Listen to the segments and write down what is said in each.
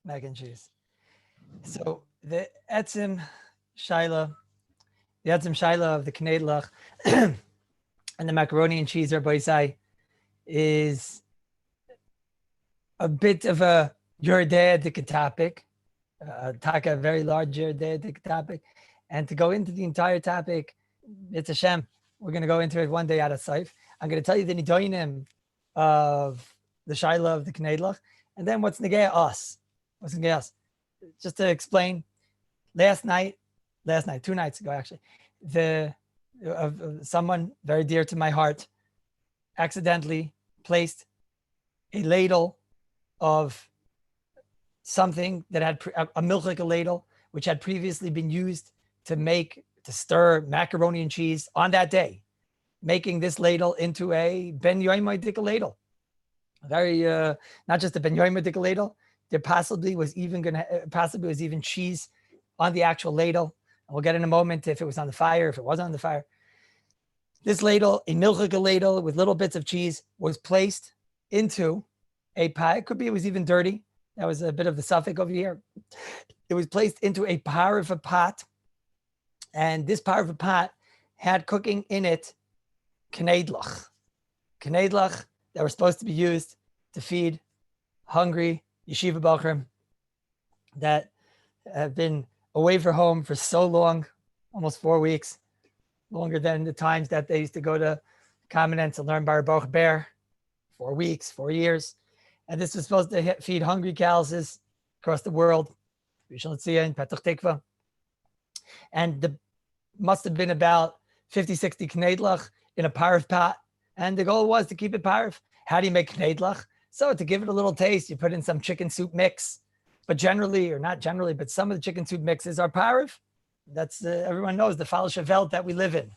mac and cheese. So the etzim shaila, of the knedlach and the macaroni and cheese, Rabbi Isai, is a bit of a Yerdeic topic, a very large Yerdeic topic. And to go into the entire topic, it's a shem. We're going to go into it one day out of Saif. I'm going to tell you the nidoinim of the shaila of the knedlach, and then what's negea us. What's negea us? Just to explain, last night, 2 nights ago actually, someone very dear to my heart accidentally placed a ladle of something that had a milchika ladle, which had previously been used to stir macaroni and cheese on that day, making this ladle into a ben yoimai ladle. Very, not just a ben yoimai ladle. There possibly was even cheese on the actual ladle. And we'll get in a moment if it was on the fire, if it wasn't on the fire. This ladle, a milchika ladle with little bits of cheese, was placed into a pot. It could be it was even dirty. That was a bit of the suffix over here. It was placed into a parva pot. And this parva pot had cooking in it knedlach. Knedlach that were supposed to be used to feed hungry yeshiva bachrim that have been away from home for so long, almost 4 weeks, longer than the times that they used to go to Kamenet to learn Bar Baruch Ber, 4 weeks, 4 years. And this was supposed to feed hungry calluses across the world, Bishul in Petach Tikva. And must have been about 50, 60 knedlach in a parv pot. And the goal was to keep it parv. How do you make knedlach? So to give it a little taste, you put in some chicken soup mix. But generally, or not generally, but some of the chicken soup mixes are parv. That's, everyone knows, the falsche Welt that we live in.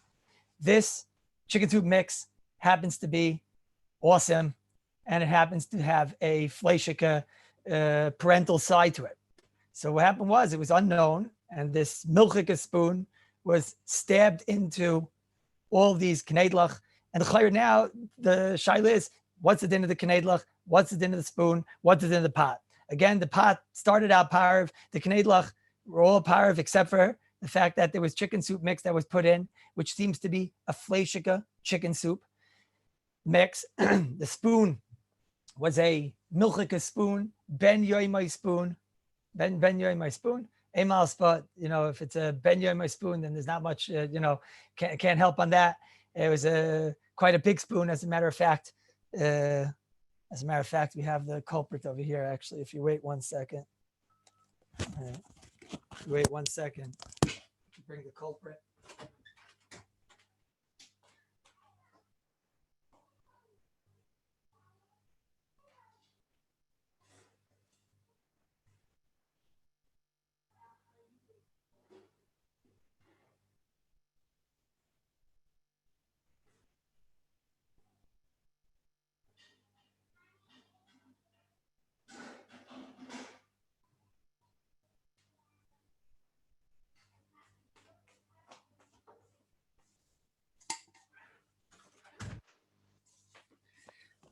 This chicken soup mix happens to be awesome, and it happens to have a fleishika parental side to it. So what happened was, it was unknown, and this milchika spoon was stabbed into all these knedlach. And now the shaila is, what's the din of the knedlach? What's the din of the spoon? What's the din of the pot? Again, the pot started out parv. The knedlach were all parv, except for the fact that there was chicken soup mix that was put in, which seems to be a fleishika chicken soup mix. The spoon was a milchika spoon, ben yoimai spoon, ben yoimai spoon. Emal spot, if it's a ben yoimai spoon, then there's not much, can't help on that. It was quite a big spoon, as a matter of fact. We have the culprit over here, actually. If you wait 1 second. Wait 1 second. Bring the culprit.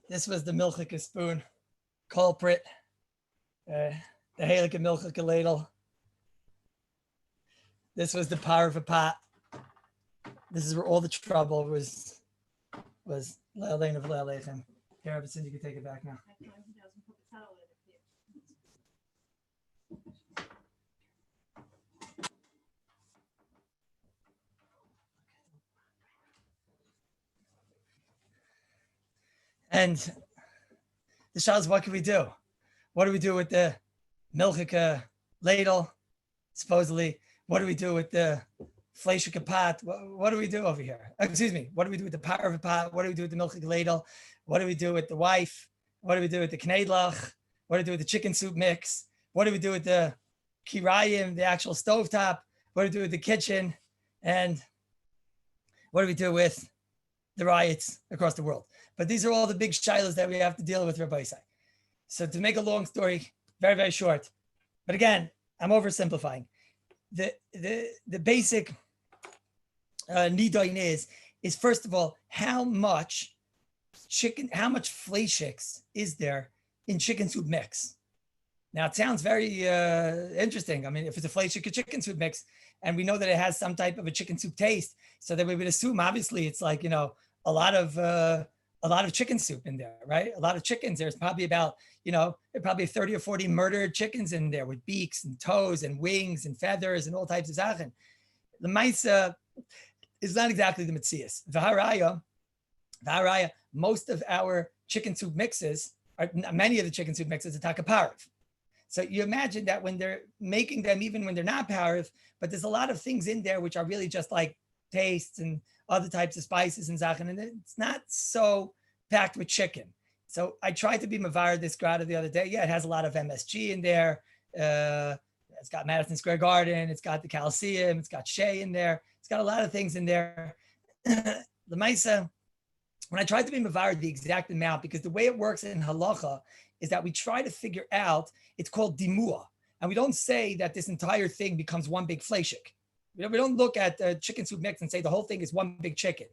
This was the milchika spoon culprit, the halika milchika ladle. This was the parva pot. This is where all the trouble was le'alein of le'aleichem. Here, Rabbi, you can take it back now. And the shah is, what can we do? What do we do with the milchika ladle? Supposedly, what do we do with the fleishika pot? What do we do over here? Excuse me. What do we do with the parva pot? What do we do with the milchika ladle? What do we do with the wife? What do we do with the knedlach? What do we do with the chicken soup mix? What do we do with the kirayim, the actual stovetop? What do we do with the kitchen? And what do we do with the riots across the world? But these are all the big shilas that we have to deal with, Rabbi Isai. So to make a long story very, very short, but again, I'm oversimplifying. The basic nidoin is first of all, how much fleishiks is there in chicken soup mix? Now, it sounds very interesting. I mean, if it's a fleishik chicken soup mix, and we know that it has some type of a chicken soup taste, so that we would assume, obviously, it's like, a lot of chicken soup in there, right? A lot of chickens. There's probably about, probably 30 or 40 murdered chickens in there with beaks and toes and wings and feathers and all types of zachen. The maisa is not exactly the mitzias. V'haraya, most of our chicken soup mixes, many of the chicken soup mixes, are takaparav. So you imagine that when they're making them, even when they're not parav, but there's a lot of things in there which are really just like tastes and other types of spices and zachen, and it's not so packed with chicken. So I tried to be mavar this grata the other day. Yeah, it has a lot of MSG in there. It's got Madison Square Garden. It's got the Calcium. It's got Shea in there. It's got a lot of things in there. The Maisa, when I tried to be mavar the exact amount, because the way it works in halacha is that we try to figure out, it's called dimua. And we don't say that this entire thing becomes one big fleishik. We don't look at the chicken soup mix and say the whole thing is one big chicken.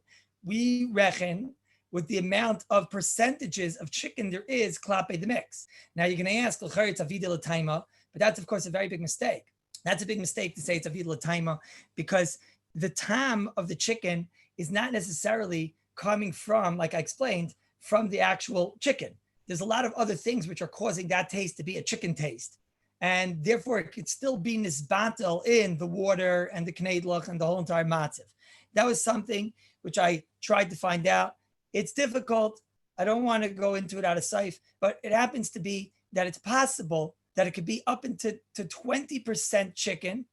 We reckon with the amount of percentages of chicken there is klape the mix. Now you're going to ask, it's avida l'taima, but that's of course a very big mistake. That's a big mistake to say it's avida l'taima, because the tam of the chicken is not necessarily coming from, like I explained, from the actual chicken. There's a lot of other things which are causing that taste to be a chicken taste. And therefore, it could still be nisbatel in the water and the knedlach and the whole entire matziv. That was something which I tried to find out. It's difficult. I don't want to go into it out of sight, but it happens to be that it's possible that it could be up into 20% chicken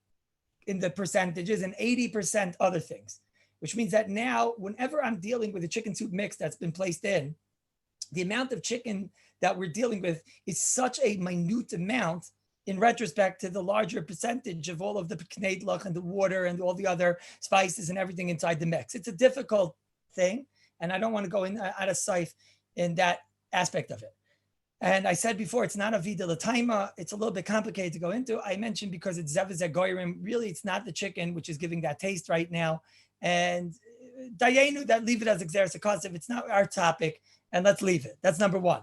in the percentages and 80% other things, which means that now, whenever I'm dealing with a chicken soup mix that's been placed in, the amount of chicken that we're dealing with is such a minute amount in retrospect to the larger percentage of all of the knedlach and the water and all the other spices and everything inside the mix. It's a difficult thing, and I don't want to go in out of sight in that aspect of it. And I said before, it's not a vida l'taima. It's a little bit complicated to go into. I mentioned because it's zevazeh goyrim. Really, it's not the chicken, which is giving that taste right now. And dayenu, that leave it as exeris akasiv. It's not our topic, and let's leave it. That's number one.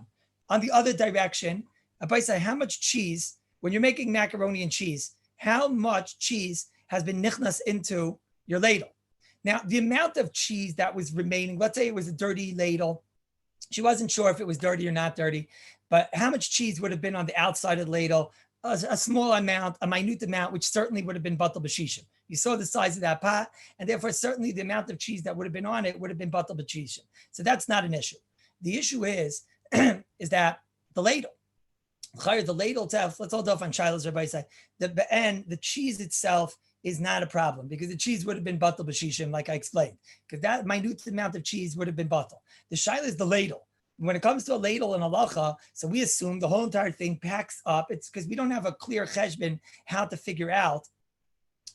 On the other direction, Abaisa, how much cheese, when you're making macaroni and cheese, how much cheese has been nichnas into your ladle? Now, the amount of cheese that was remaining, let's say it was a dirty ladle. She wasn't sure if it was dirty or not dirty, but how much cheese would have been on the outside of the ladle? A small amount, a minute amount, which certainly would have been batal b'shishim. You saw the size of that pot, and therefore certainly the amount of cheese that would have been on it would have been batal b'shishim. So that's not an issue. The issue is, is that the ladle itself, let's hold off on Shiloh's Rabbi side. The cheese itself is not a problem because the cheese would have been batal b'shishim, like I explained, because that minute amount of cheese would have been batal. The Shiloh is the ladle. When it comes to a ladle in halacha, so we assume the whole entire thing packs up. It's because we don't have a clear cheshbon how to figure out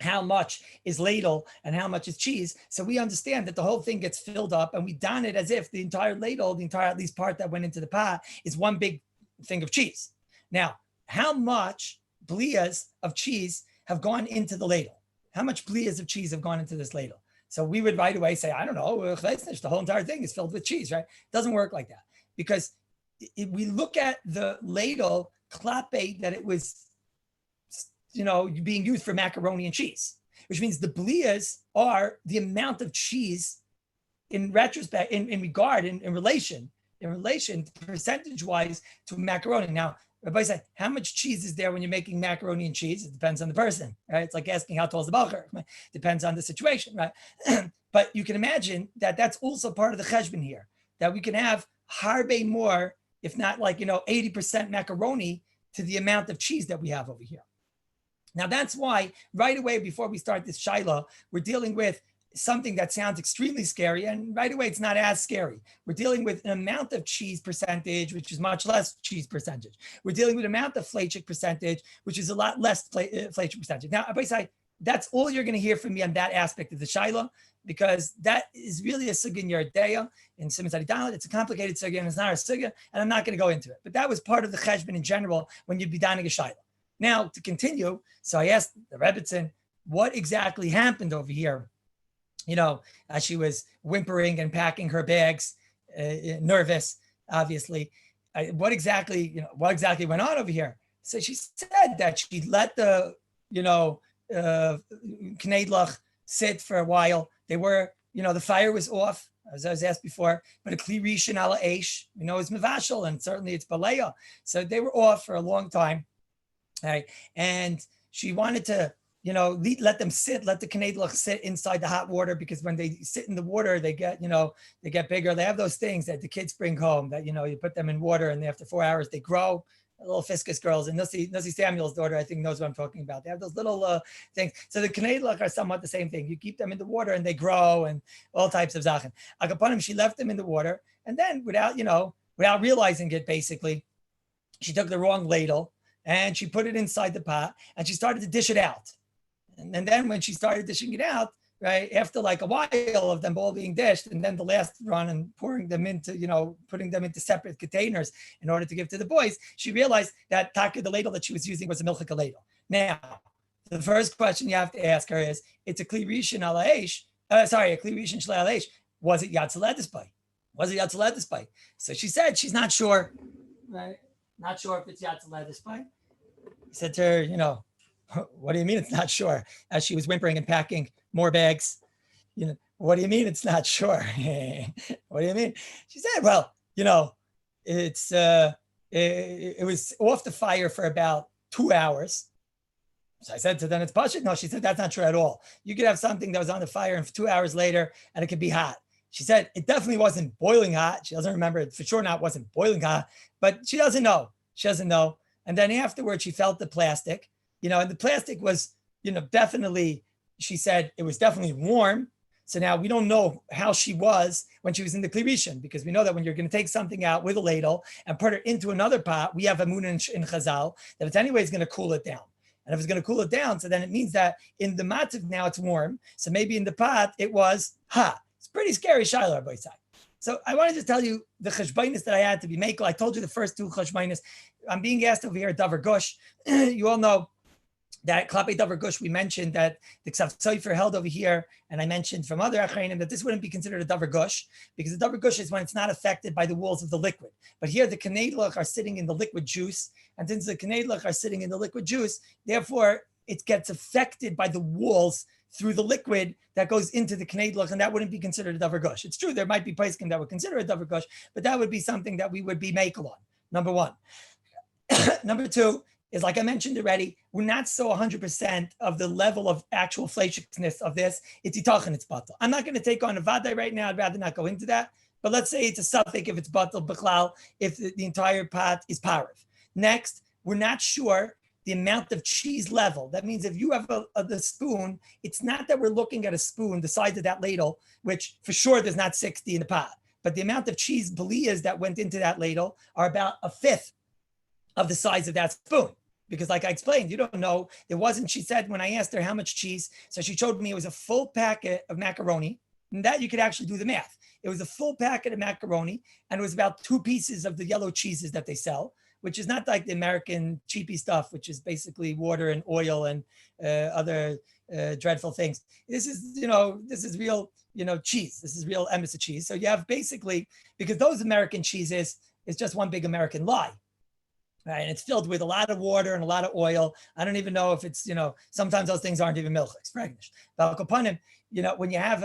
how much is ladle and how much is cheese. So we understand that the whole thing gets filled up and we don it as if the entire ladle, the entire at least part that went into the pot is one big thing of cheese. Now, how much blias of cheese have gone into the ladle? How much blias of cheese have gone into this ladle? So we would right away say, I don't know, the whole entire thing is filled with cheese, right? It doesn't work like that. Because if we look at the ladle, klape, that it was, being used for macaroni and cheese, which means the blias are the amount of cheese in retrospect, in relation percentage-wise to macaroni. Now, Rabbi said, how much cheese is there when you're making macaroni and cheese? It depends on the person, right? It's like asking how tall is the bacher. Depends on the situation, right? But you can imagine that that's also part of the cheshbon here, that we can have harbe more, if not 80% macaroni to the amount of cheese that we have over here. Now that's why right away before we start this Shiloh, we're dealing with something that sounds extremely scary, and right away it's not as scary. We're dealing with an amount of cheese percentage, which is much less cheese percentage. We're dealing with an amount of fleishik percentage, which is a lot less fleishik percentage. Now, that's all you're going to hear from me on that aspect of the Shiloh, because that is really a sugya in your deya in Siman Dalet. It's a complicated sugya, and it's not a sugya, and I'm not going to go into it. But that was part of the cheshbon in general when you'd be danig a Shiloh. Now, to continue, so I asked the Rebbitzin, what exactly happened over here? As she was whimpering and packing her bags, nervous, obviously. What exactly went on over here? So she said that she let the, Knedlach sit for a while. They were, the fire was off, as I was asked before, but a Kli Rishon ala Eish, is Mevashal, and certainly it's Balea. So they were off for a long time. Right. And she wanted to, let them sit, let the Knedlach sit inside the hot water, because when they sit in the water, they get, they get bigger. They have those things that the kids bring home that, you put them in water and after 4 hours, they grow. Little Fiscus girls, and Nussi Samuel's daughter, I think, knows what I'm talking about. They have those little things. So the Knedlach are somewhat the same thing. You keep them in the water and they grow and all types of Zachen. Akapanim, she left them in the water, and then without realizing it, basically, she took the wrong ladle and she put it inside the pot and she started to dish it out. And then when she started dishing it out, right, after like a while of them all being dished, and then the last run and pouring them into, putting them into separate containers in order to give to the boys, she realized that the ladle that she was using was a milchika ladle. Now, the first question you have to ask her is, it's a Kli Rishon ala Eish, a Kli Rishon shlei ala Eish. Was it Yatzaledis by? Was it Yatzaledis by? So she said she's not sure, right? Not sure if it's Yatzaledis by. He said to her, what do you mean it's not sure? As she was whimpering and packing more bags, what do you mean it's not sure? What do you mean? She said, well, it's it was off the fire for about 2 hours. So I said to them, it's Pashut. No, she said, that's not true at all. You could have something that was on the fire and 2 hours later, and it could be hot. She said, it definitely wasn't boiling hot. She doesn't remember it for sure. Not wasn't boiling hot, but she doesn't know. She doesn't know. And then afterwards, she felt the plastic, and the plastic was, definitely, she said it was definitely warm. So now we don't know how she was when she was in the Kli Rishon, because we know that when you're going to take something out with a ladle and put it into another pot, we have a moon in Chazal that it's anyways going to cool it down. And if it's going to cool it down, so then it means that in the matzv now it's warm. So maybe in the pot it was hot. It's pretty scary, Shiloh Rabbi side. So I wanted to tell you the cheshbainis that I had to be making. I told you the first two cheshbainis. I'm being asked over here at Davar Gush. You all know that Klape Davar Gush, we mentioned that the Ksav Tzofer held over here, and I mentioned from other Achreinim that this wouldn't be considered a Davar Gush, because the Davar Gush is when it's not affected by the walls of the liquid. But here the Knedlach are sitting in the liquid juice, and since the Knedlach are sitting in the liquid juice, therefore it gets affected by the walls through the liquid that goes into the Knedlach, and that wouldn't be considered a Davar Gush. It's true, there might be Paiskim that would consider it a Davar Gush, but that would be something that we would be makel on, number one. Number two is, like I mentioned already, we're not so 100% of the level of actual fleishikness of this. It's itachin, it's batal. I'm not going to take on a vadai right now. I'd rather not go into that. But let's say it's a suffix if it's batal b'chlal, if the entire pot is parav. Next, we're not sure the amount of cheese level. That means if you have the spoon, it's not that we're looking at a spoon the size of that ladle, which for sure there's not 60 in the pot. But the amount of cheese belias that went into that ladle are about a fifth of the size of that spoon. Because like I explained, you don't know, it wasn't, she said when I asked her how much cheese, so she showed me it was a full packet of macaroni, and that you could actually do the math. It was a full packet of macaroni, and it was about 2 pieces of the yellow cheeses that they sell, which is not like the American cheapy stuff, which is basically water and oil and other dreadful things. This is, this is real, cheese. This is real emissary cheese. So you have basically, because those American cheeses is just one big American lie. Right, and it's filled with a lot of water and a lot of oil. I don't even know if it's, sometimes those things aren't even milk. It's pregnant. But when you have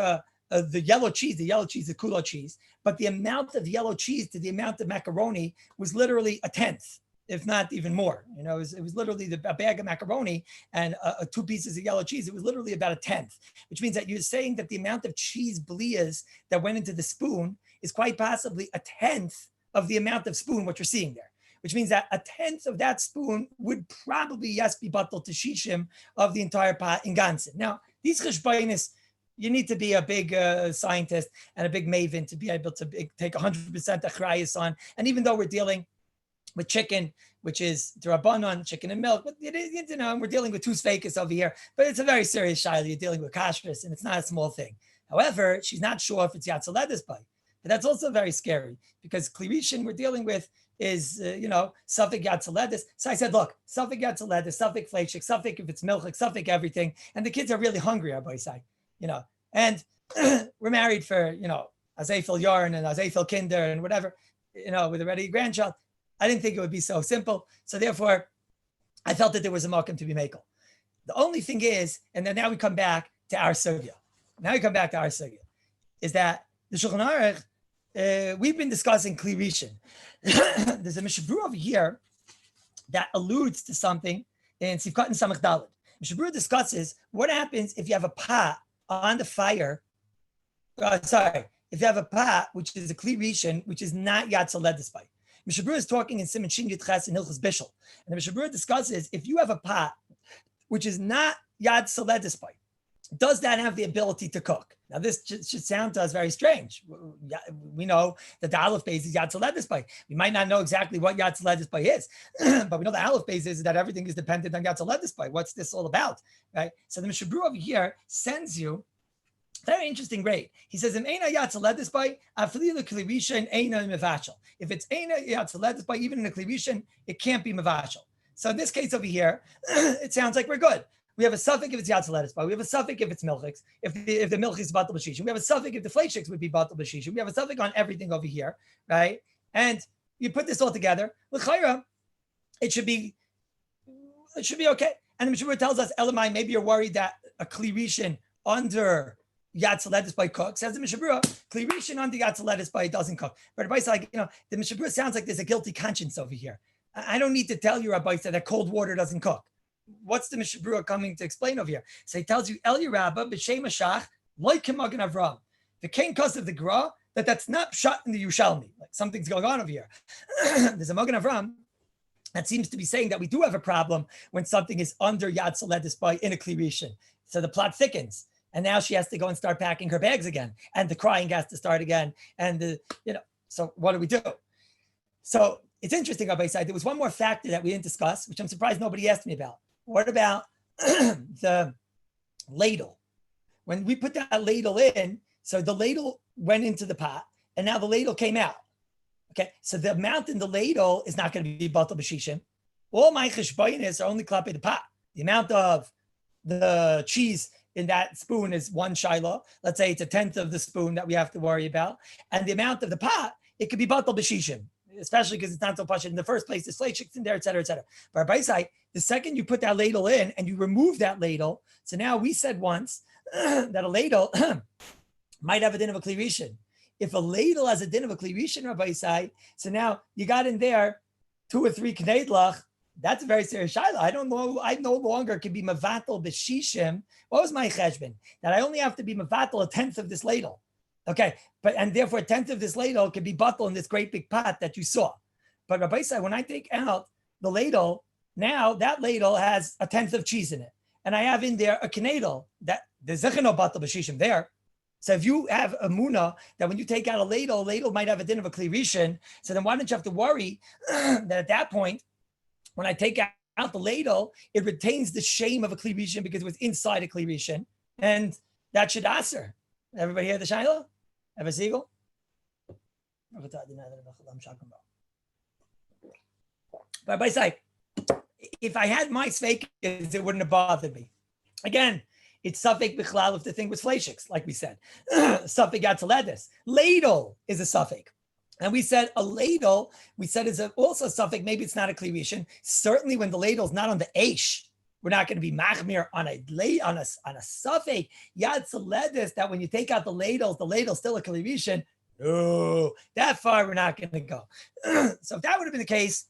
the yellow cheese, the kulo cheese, but the amount of yellow cheese to the amount of macaroni was literally a tenth, if not even more. It was literally a bag of macaroni and 2 pieces of yellow cheese. It was literally about a tenth, which means that you're saying that the amount of cheese blias that went into the spoon is quite possibly a tenth of the amount of spoon what you're seeing there. Which means that a tenth of that spoon would probably, yes, be batal to shishim of the entire pot in Gansen. Now, these cheshbainis, you need to be a big scientist and a big maven to be able to take 100% achrayas on. And even though we're dealing with chicken, which is drabanan, chicken and milk, but it is, we're dealing with 2 sfeikis over here, but it's a very serious shaila. You're dealing with kashrus, and it's not a small thing. However, she's not sure if it's yatzaledis by. But that's also very scary, because Kli Rishon we're dealing with is, suffix yatzaledis. So I said, look, suffix yatzaledis, suffix fleishik, suffix if it's milchik, suffix everything. And the kids are really hungry, Rabbi say, and we're married for, Azafel yarn and Azafel kinder and whatever, with a ready grandchild. I didn't think it would be so simple. So therefore, I felt that there was a makom to be makel. The only thing is, and then now we come back to our sugya. Is that the Shulchan Aruch, we've been discussing Kli Rishon. There's a Mishabur over here that alludes to something in Sivkot and Samach Daled. Mishabur discusses what happens if you have a pot on the fire. If you have a pot, which is a Kli Rishon, which is not Yad Soledis by. Mishabur is talking in Siman Shin Yud Ches in Hilchos Bishul. And the Mishabur discusses if you have a pot, which is not Yad Soledis by, does that have the ability to cook? Now, this should sound to us very strange. We know that the Aleph Beis is Yad Soledis by. We might not know exactly what Yad Soledis by is, but we know the Aleph Beis is that everything is dependent on Yad Soledis by. What's this all about, right? So the Mishabur over here sends you very interesting rate. He says, if it's Eina Yad Soledis by, even in a Kli Rishon, it can't be Mevashel. So in this case over here, it sounds like we're good. We have a suffix if it's Yad Soledis by. We have a suffix if it's milchix. If the milchix is batal b'shishim. We have a suffix if the fleishiks would be batal b'shishim. We have a suffix on everything over here, right? And you put this all together, l'chayra, it should be okay. And the Mishabur tells us, Elamai, maybe you're worried that a Kli Rishon under Yad Soledis by cook. Says the Mishabur, Kli Rishon under Yad Soledis by doesn't cook. But Rabbi said, like, the Mishabur sounds like there's a guilty conscience over here. I don't need to tell you, Rabbi said, that cold water doesn't cook. What's the Mishabur coming to explain over here? So he tells you, El Yerabba, B'Shem Ashach, like Kemagan Avram. The Kain cause of the Gra, that's not shot in the Yushalmi. Like something's going on over here. There's a Magen Avram that seems to be saying that we do have a problem when something is under Yad Soledis by in a Kli Rishon. So the plot thickens. And now she has to go and start packing her bags again. And the crying has to start again. And, so what do we do? So it's interesting, Rabbi said, there was one more factor that we didn't discuss, which I'm surprised nobody asked me about. What about the ladle? When we put that ladle in, so the ladle went into the pot, and now the ladle came out. Okay, so the amount in the ladle is not going to be batal b'shishim. All my cheshbonis are only klape the pot. The amount of the cheese in that spoon is one shiloh. Let's say it's a tenth of the spoon that we have to worry about, and the amount of the pot, it could be batal b'shishim, especially because it's not so pashut in the first place. There's fleishiks in there, et cetera, et cetera. But by side, the second you put that ladle in and you remove that ladle, so now we said once that a ladle might have a din of a Kli Rishon. If a ladle has a din of a Kli Rishon, Rabbi side, so now you got in there 2 or 3 kneidlach. That's a very serious shiloh. I don't know. I no longer can be mevatel b'shishim. What was my cheshbon? That I only have to be mevatel a tenth of this ladle. Okay, and therefore a tenth of this ladle can be batel in this great big pot that you saw. But Rabbi said, when I take out the ladle, now that ladle has a tenth of cheese in it, and I have in there a knedel that there's no batel b'shishim there. So if you have a muna that when you take out a ladle might have a din of a Kli Rishon. So then why don't you have to worry that at that point, when I take out the ladle, it retains the shame of a Kli Rishon because it was inside a Kli Rishon, and that should aser. Everybody hear the shiloh? Have a seagull? But by side, if I had my sveikis, it wouldn't have bothered me. Again, it's suffix bichlal if the thing was fleishiks, like we said. Suffix gatzaledis. Ladle is a suffix. And we said a ladle, is also a suffix. Maybe it's not a Kli Rishon. Certainly when the ladle is not on the eish, we're not going to be machmir on a suffix. Yad Soledis, that when you take out the ladle's still a Kli Rishon. No, that far we're not going to go. So if that would have been the case,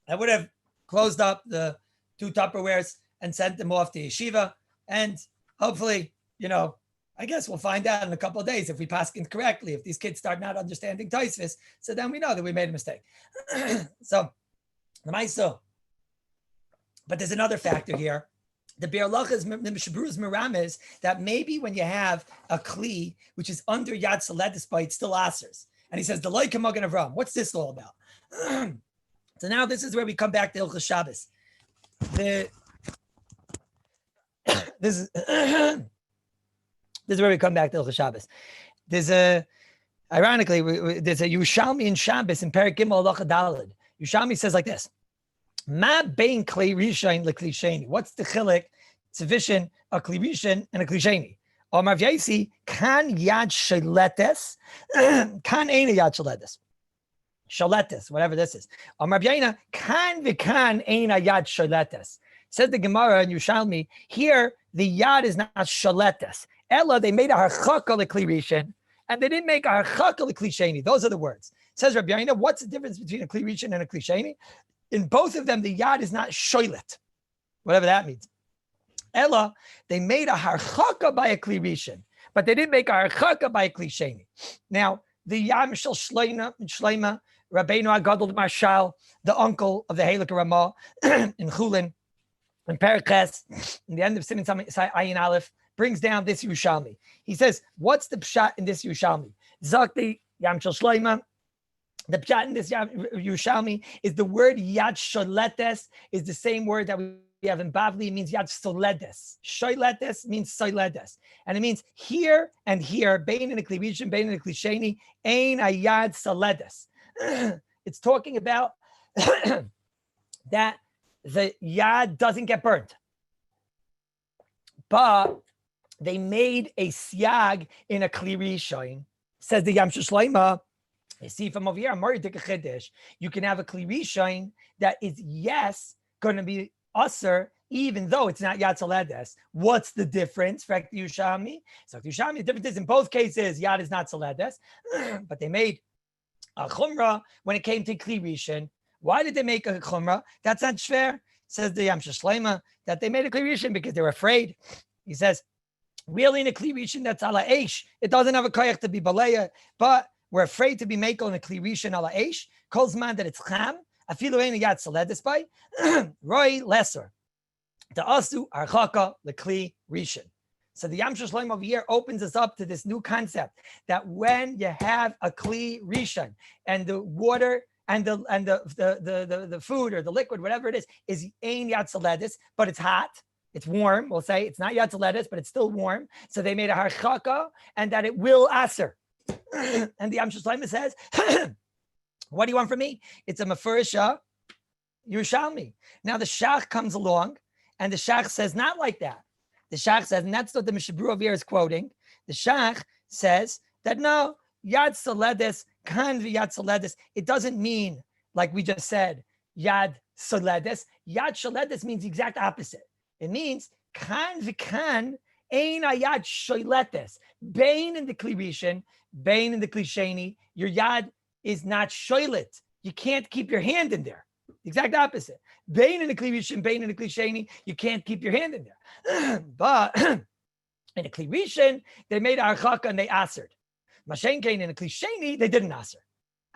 I would have closed up the 2 Tupperwares and sent them off to yeshiva. And hopefully, I guess we'll find out in a couple of days if we paskin correctly. If these kids start not understanding Taisvis, so then we know that we made a mistake. So, the Maiso. But there's another factor here. The Be'erlachas, the Mishabru's Miram is that maybe when you have a Kli, which is under Yad Soledis by, it's still Asers. And he says, the Loika Magen Avram. What's this all about? So now this is where we come back to Hilchos Shabbos. This is where we come back to Hilchos Shabbos. There's a Yushalmi in Shabbos in Perek Gimel Halacha Daled. Yushalmi says like this: Ma bein Kli Rishon lekli sheni. What's the chilek? Sufficient a Kli Rishon and a Kli Sheni. Omar V'yasi kan yad shaletes, kan eina yad shaletes. Shaletes, whatever this is. Omar V'yina kan v'kan eina yad shaletes. Says the Gemara in Yerushalmi, here the yad is not shaletes. Ella, they made a harchaka lekli rishon, and they didn't make a harchaka lekli sheni. Those are the words. Says Rabbi Yaina, what's the difference between a kli rishon and a kli sheni? In both of them, the yad is not shoylet, whatever that means. Ella, they made a harchaka by a kli rishon, but they didn't make a harchaka by a kli sheni. Now, the Yam Shel Shleima, Rabbeinu Agadol Marshal, the uncle of the Halak Ramah in Chulin, in Periches, in the end of Siman Ayin Aleph, brings down this Yerushalmi. He says, what's the pshat in this Yerushalmi? Zakti Yam Shel Shleima. The pshat in this Yerushalmi is the word Yad Sholetes is the same word that we have in Bavli. It means Yad Soledes. Sholetes means Soledes. And it means here and here, Bein in a Kli Rishon, Bein in a Kli Sheni, Ein a Yad Soledes. It's talking about that the yad doesn't get burnt, but they made a siag in a kli rishon. Says the Yam Shel Shleima. You see from over here, you can have a kli rishon that is going to be usher, even though it's not yad soledes. What's the difference? For Yerushalmi, so Yerushalmi, the difference is in both cases yad is not soledes, but they made a chumrah when it came to kli rishon. Why did they make a chumrah? That's not shver. Says the Yam Shel Shleima that they made a kli rishon because they were afraid. He says, really in a kli rishon that's ala eish, it doesn't have a koyach to be baleya, but we're afraid to be makel in a kli rishon ala eish. Calls man that it's cham. Afilu ein yad soledes by roy lesser. The asu archaka lekli rishon. So the Yam Shel Shleima over here opens us up to this new concept that when you have a kli rishon and the water and the food or the liquid, whatever it is ein yad soledes, but it's hot, it's warm. We'll say it's not yad soledes, but it's still warm. So they made a harchaka and that it will aser. And the Yam Shel Shleima says, "What do you want from me? It's a mefurisha Yerushalmi." Now the shach comes along, and the shach says not like that. The shach says, and that's what the Mishabru over here is quoting. The shach says that no, yad soledes, kan v'yad soledes, it doesn't mean, like we just said, yad soledes. Yad soledes means the exact opposite. It means kan v'kan ein ayad sholetes. Bain in the kli rishon, bain in the kli sheni, your yad is not sholet. You can't keep your hand in there. The exact opposite. Bain in the kli rishon, bain in the kli sheni, you can't keep your hand in there. But in the kli rishon, they made archaka and they asered. Mashen kain in the kli sheni, they didn't aser.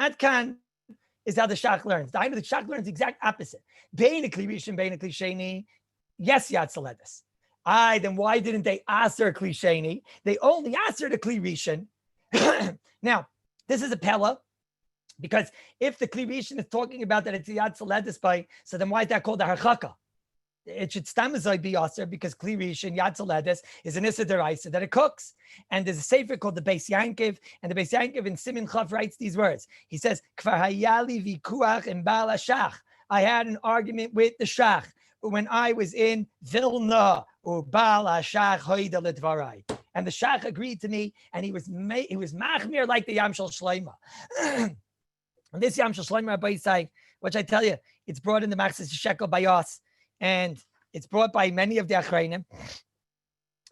Adkan is how the shach learns. The shach learns the exact opposite. Bain in the kli rishon, bain in the kli sheni, yes, yad soledes. Then why didn't they aser kli sheni? They only aser the kli rishon. Now, this is a pella. Because if the kli rishon is talking about that it's yad soledes by, so then why is that called a harchaka? It should stamazoi be aser because kli rishon yad soledes is an issa deraisa that it cooks. And there's a sefer called the Beis Yankiv, and the Beis Yankiv in Siman Chav writes these words. He says, "Kvar hayali vikuach and bal hashach." I had an argument with the shach when I was in Vilna. Bal hashach hoida ledvarai. And the shach agreed to me, and he was machmir like the Yam Shel Shleima. And this Yam Shel Shleima Rabbi say, which I tell you, it's brought in the Machzis Shekel by us, and it's brought by many of the Achrayim.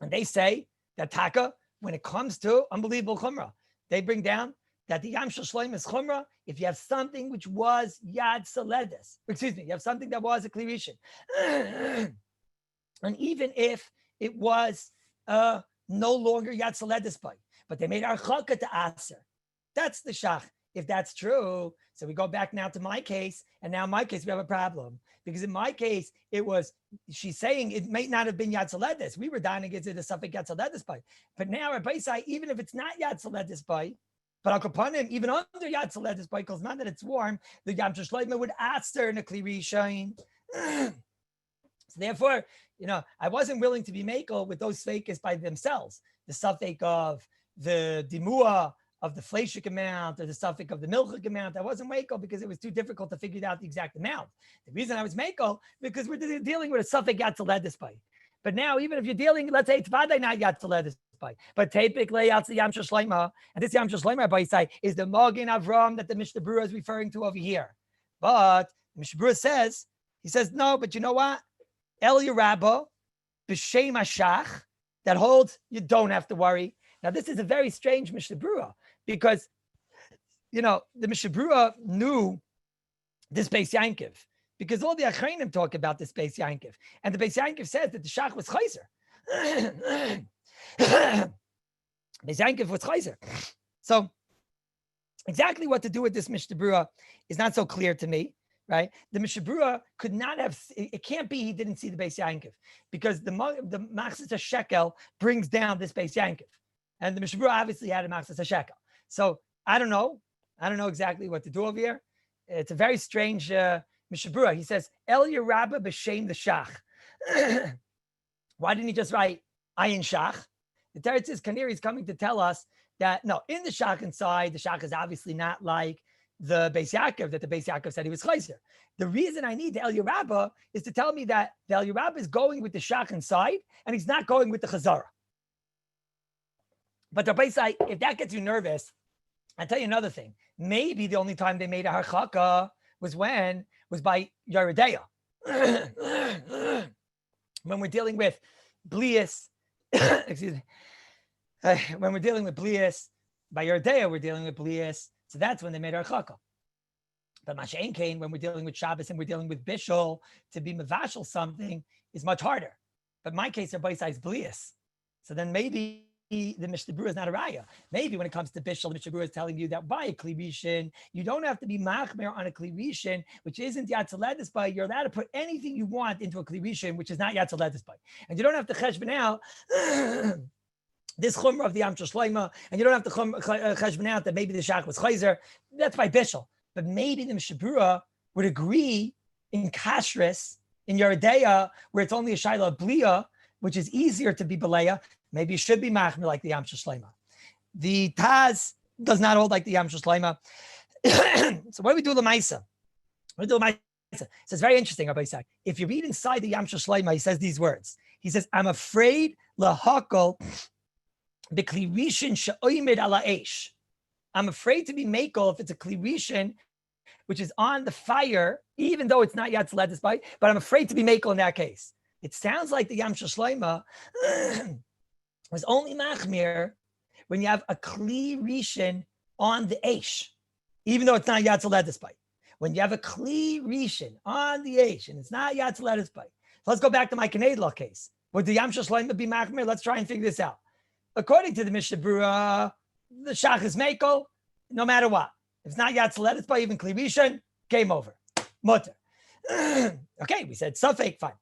And they say that Taka, when it comes to unbelievable chumrah, they bring down that the Yam Shel Shleima is chumrah if you have something which was yad soledes. Excuse me, you have something that was a kli rishon. And even if it was no longer yad soledes by, but they made archaka to aser. That's the shach. If that's true, so we go back now to my case, and now in my case, we have a problem. Because in my case, she's saying it may not have been Yad Soledes. We were dying against it as something Yad Soledes by. But now Rabbi say, even if it's not Yad Soledes by, but I'll upon him, even under Yad Soledes by, because not that it's warm, the Yam Shel Shleima would aster in a kli rishon. So therefore, I wasn't willing to be makel with those fakes by themselves. The suffix of the dimua, of the fleshik amount or the suffix of the milchik amount. I wasn't makel because it was too difficult to figure out the exact amount. The reason I was makel because we're dealing with a suffix yad soledes by. But now, even if you're dealing, let's say it's vaday not yad soledes by, but typically out the Yam Shel Shleima, and this Yam Shel Shleima by side is the Magen Avram that the Mishnah Berurah is referring to over here. But the Mishnah Berurah says, he says no, but you know what? El Yerabba b'shem Ashach, that holds you don't have to worry. Now, this is a very strange Mishnah Berurah because, the Mishnah Berurah knew this Beis Yankiv because all the Achreinim talk about this Beis Yankiv. And the Beis Yankiv says that the Shach was Chayzer. Beis Yankiv was Chayzer. So exactly what to do with this Mishnah Berurah is not so clear to me, right? The Mishnah Berurah could not have, it can't be he didn't see the Beis Yankiv because the Machzis Shekel brings down this Beis Yankiv. And the Mishnah Berurah obviously had a Machzis Shekel. So I don't know exactly what to do over here. It's a very strange Mishnah Berurah. He says, El Yerabba b'shem the Shach. Why didn't he just write Ayin Shach? The Teretz is Kaniri is coming to tell us that, no, in the Shach inside, the Shach is obviously not like the Beis Yaakov, that the Beis Yaakov said he was Chayzer. The reason I need the El Yerabba is to tell me that the El Yerabba is going with the Shach inside, and he's not going with the Chazara. But the Beis, if that gets you nervous, I'll tell you another thing. Maybe the only time they made a harchaka was by Yeridea. When we're dealing with Blias, excuse me, when we're dealing with Blias, by Yeridea, we're dealing with Blias. So that's when they made harchaka. But Mashain Kain, when we're dealing with Shabbos and we're dealing with Bishul, to be mevashel something is much harder. But in my case, they're both sides Blias. So then maybe the Mishnah Berurah is not a raya. Maybe when it comes to Bishul, the Mishnah Berurah is telling you that by a Kli Rishon, you don't have to be machmer on a Kli Rishon, which isn't Yatzaledis by. You're allowed to put anything you want into a Kli Rishon, which is not Yatzaledis by. And you don't have to cheshbon out this chumrah of the Yam Shloima, and you don't have to cheshbon out that maybe the Shach was Chayzer. That's by Bishul. But maybe the Mishnah Berurah would agree in Kashrus, in Yeridea, where it's only a Shaila of Bliya, which is easier to be Beleya. Maybe you should be machmir like the Yam Shloima. The Taz does not hold like the Yam Shloima. So what do we do L'maisa? What do we do L'maisa? So it's very interesting, Rabbi Isaac. If you read inside the Yam Shloima, he says these words. He says, I'm afraid lahakol b'kli rishon she'oimid ala eish. I'm afraid to be makel if it's a kli rishon, which is on the fire, even though it's not yat ledis by, but I'm afraid to be makel in that case. It sounds like the Yam Shloima was only machmir when you have a kli rishon on the eish, even though it's not yatzel ledisbite. When you have a kli rishon on the eish and it's not yatzel ledisbite. So let's go back to my Kaned law case. Would the Yam Shloima be machmir? Let's try and figure this out. According to the Mishnah Berurah, the shach is mekel, no matter what. If it's not yatzel ledisbite, even kli rishon, game over. Mutter. Okay, we said safek, fine.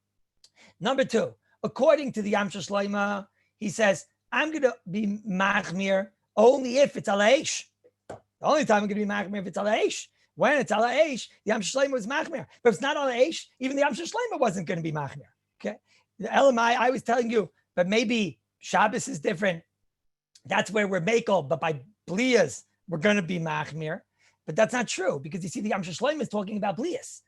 Number two, according to the Yam Shloima, he says, I'm going to be machmir only if it's ala eish. The only time I'm going to be machmir if it's ala eish. When it's ala eish, the Yam Shloima was machmir. But if it's not ala eish, even the Yam Shloima wasn't going to be machmir. Okay? The LMI, I was telling you, but maybe Shabbos is different. That's where we're makel, but by Blias, we're going to be machmir. But that's not true because you see, the Yam Shloima is talking about Blias.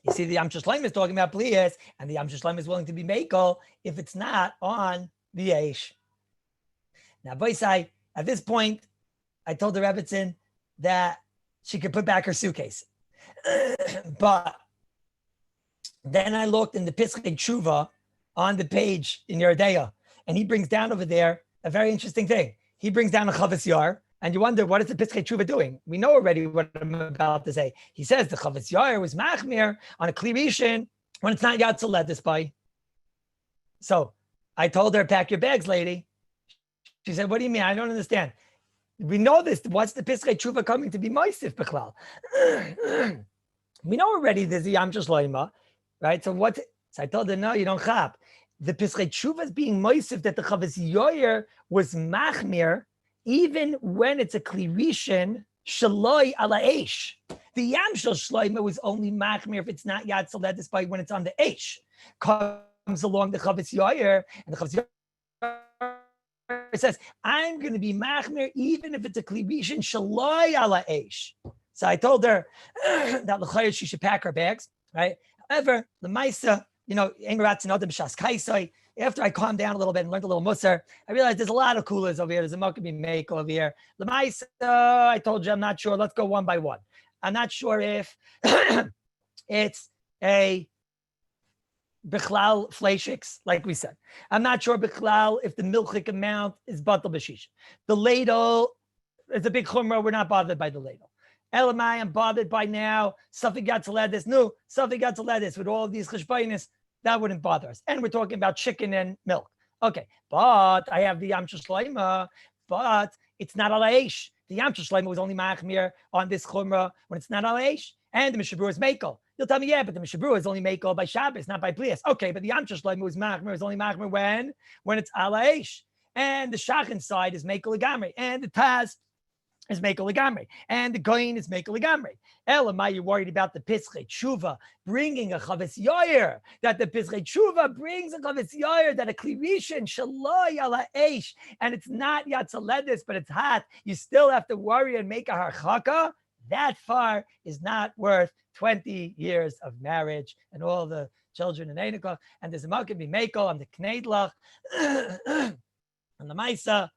You see, the Yam Shloima is talking about Blias, and the Yam Shloima is willing to be makel if it's not on the Eish. Now, Boisai, at this point, I told the Rebbitzin that she could put back her suitcase. But then I looked in the Piskei Tshuva on the page in Yeridea, and he brings down over there a very interesting thing. He brings down a Chavas Yar, and you wonder, what is the Piskei Tshuva doing? We know already what I'm about to say. He says the Chavas Yar was machmir on a Kli Rishon when it's not Yatzel Ledis by. So I told her, pack your bags, lady. She said, what do you mean? I don't understand. We know this. What's the Piskei Tshuva coming to be Moisif Bechlal? We know already there's a Yam Shloima, right? So I told her, no, you don't chap. The Piskei Tshuva is being Moisif that the Chavas Yar was machmir even when it's a Kli Rishon, shaloi ala eish. The Yam Shloima was only machmir if it's not Yatzel Ledis by when it's on the eish. Comes along the Chavas Yair, and the Chavas Yair says, I'm going to be machmir even if it's a Kli Rishon, shaloi ala eish. So I told her that l'chayr she should pack her bags, right? However, the Maisa, Engeratz and Odom Shas Kaisai, after I calmed down a little bit and learned a little musar, I realized there's a lot of coolers over here. There's a Makkabi Meiko over here. Lemaisa, I told you, I'm not sure. Let's go one by one. I'm not sure if it's a Bichlal Fleishiks, like we said. I'm not sure Bichlal if the milchik amount is Batal Bashish. The ladle is a big chumrah. We're not bothered by the ladle. Elamai, I'm bothered by now. Something got to let this. No, something got to let this with all of these cheshbainis. That wouldn't bother us. And we're talking about chicken and milk. Okay, but I have the Yam Shleima, but it's not Alaish. The Yam Shleima was only machmir on this chumrah when it's not Alaish. And the Mishabur is Mekel. You'll tell me, yeah, but the Mishabur is only Mekel by Shabbos, not by Plias. Okay, but the Yam Shleima was machmir, is only machmir when it's Alaish. And the Shachin side is Mekel Gamri. And the Taz is Mekel Gamri. And the Goyin is Mekel Gamri. Elamai, you're worried about the Pischei Tshuva bringing a Chavis Yair, that the Pischei Tshuva brings a Chavis Yair, that a Klirishin Shaloi ala Eish, and it's not Yatzaledis, but it's hot. You still have to worry and make a Harchaka. That far is not worth 20 years of marriage and all the children in Einikach. And there's a Makkabi Meiko on the Kneidlach and the Maisa.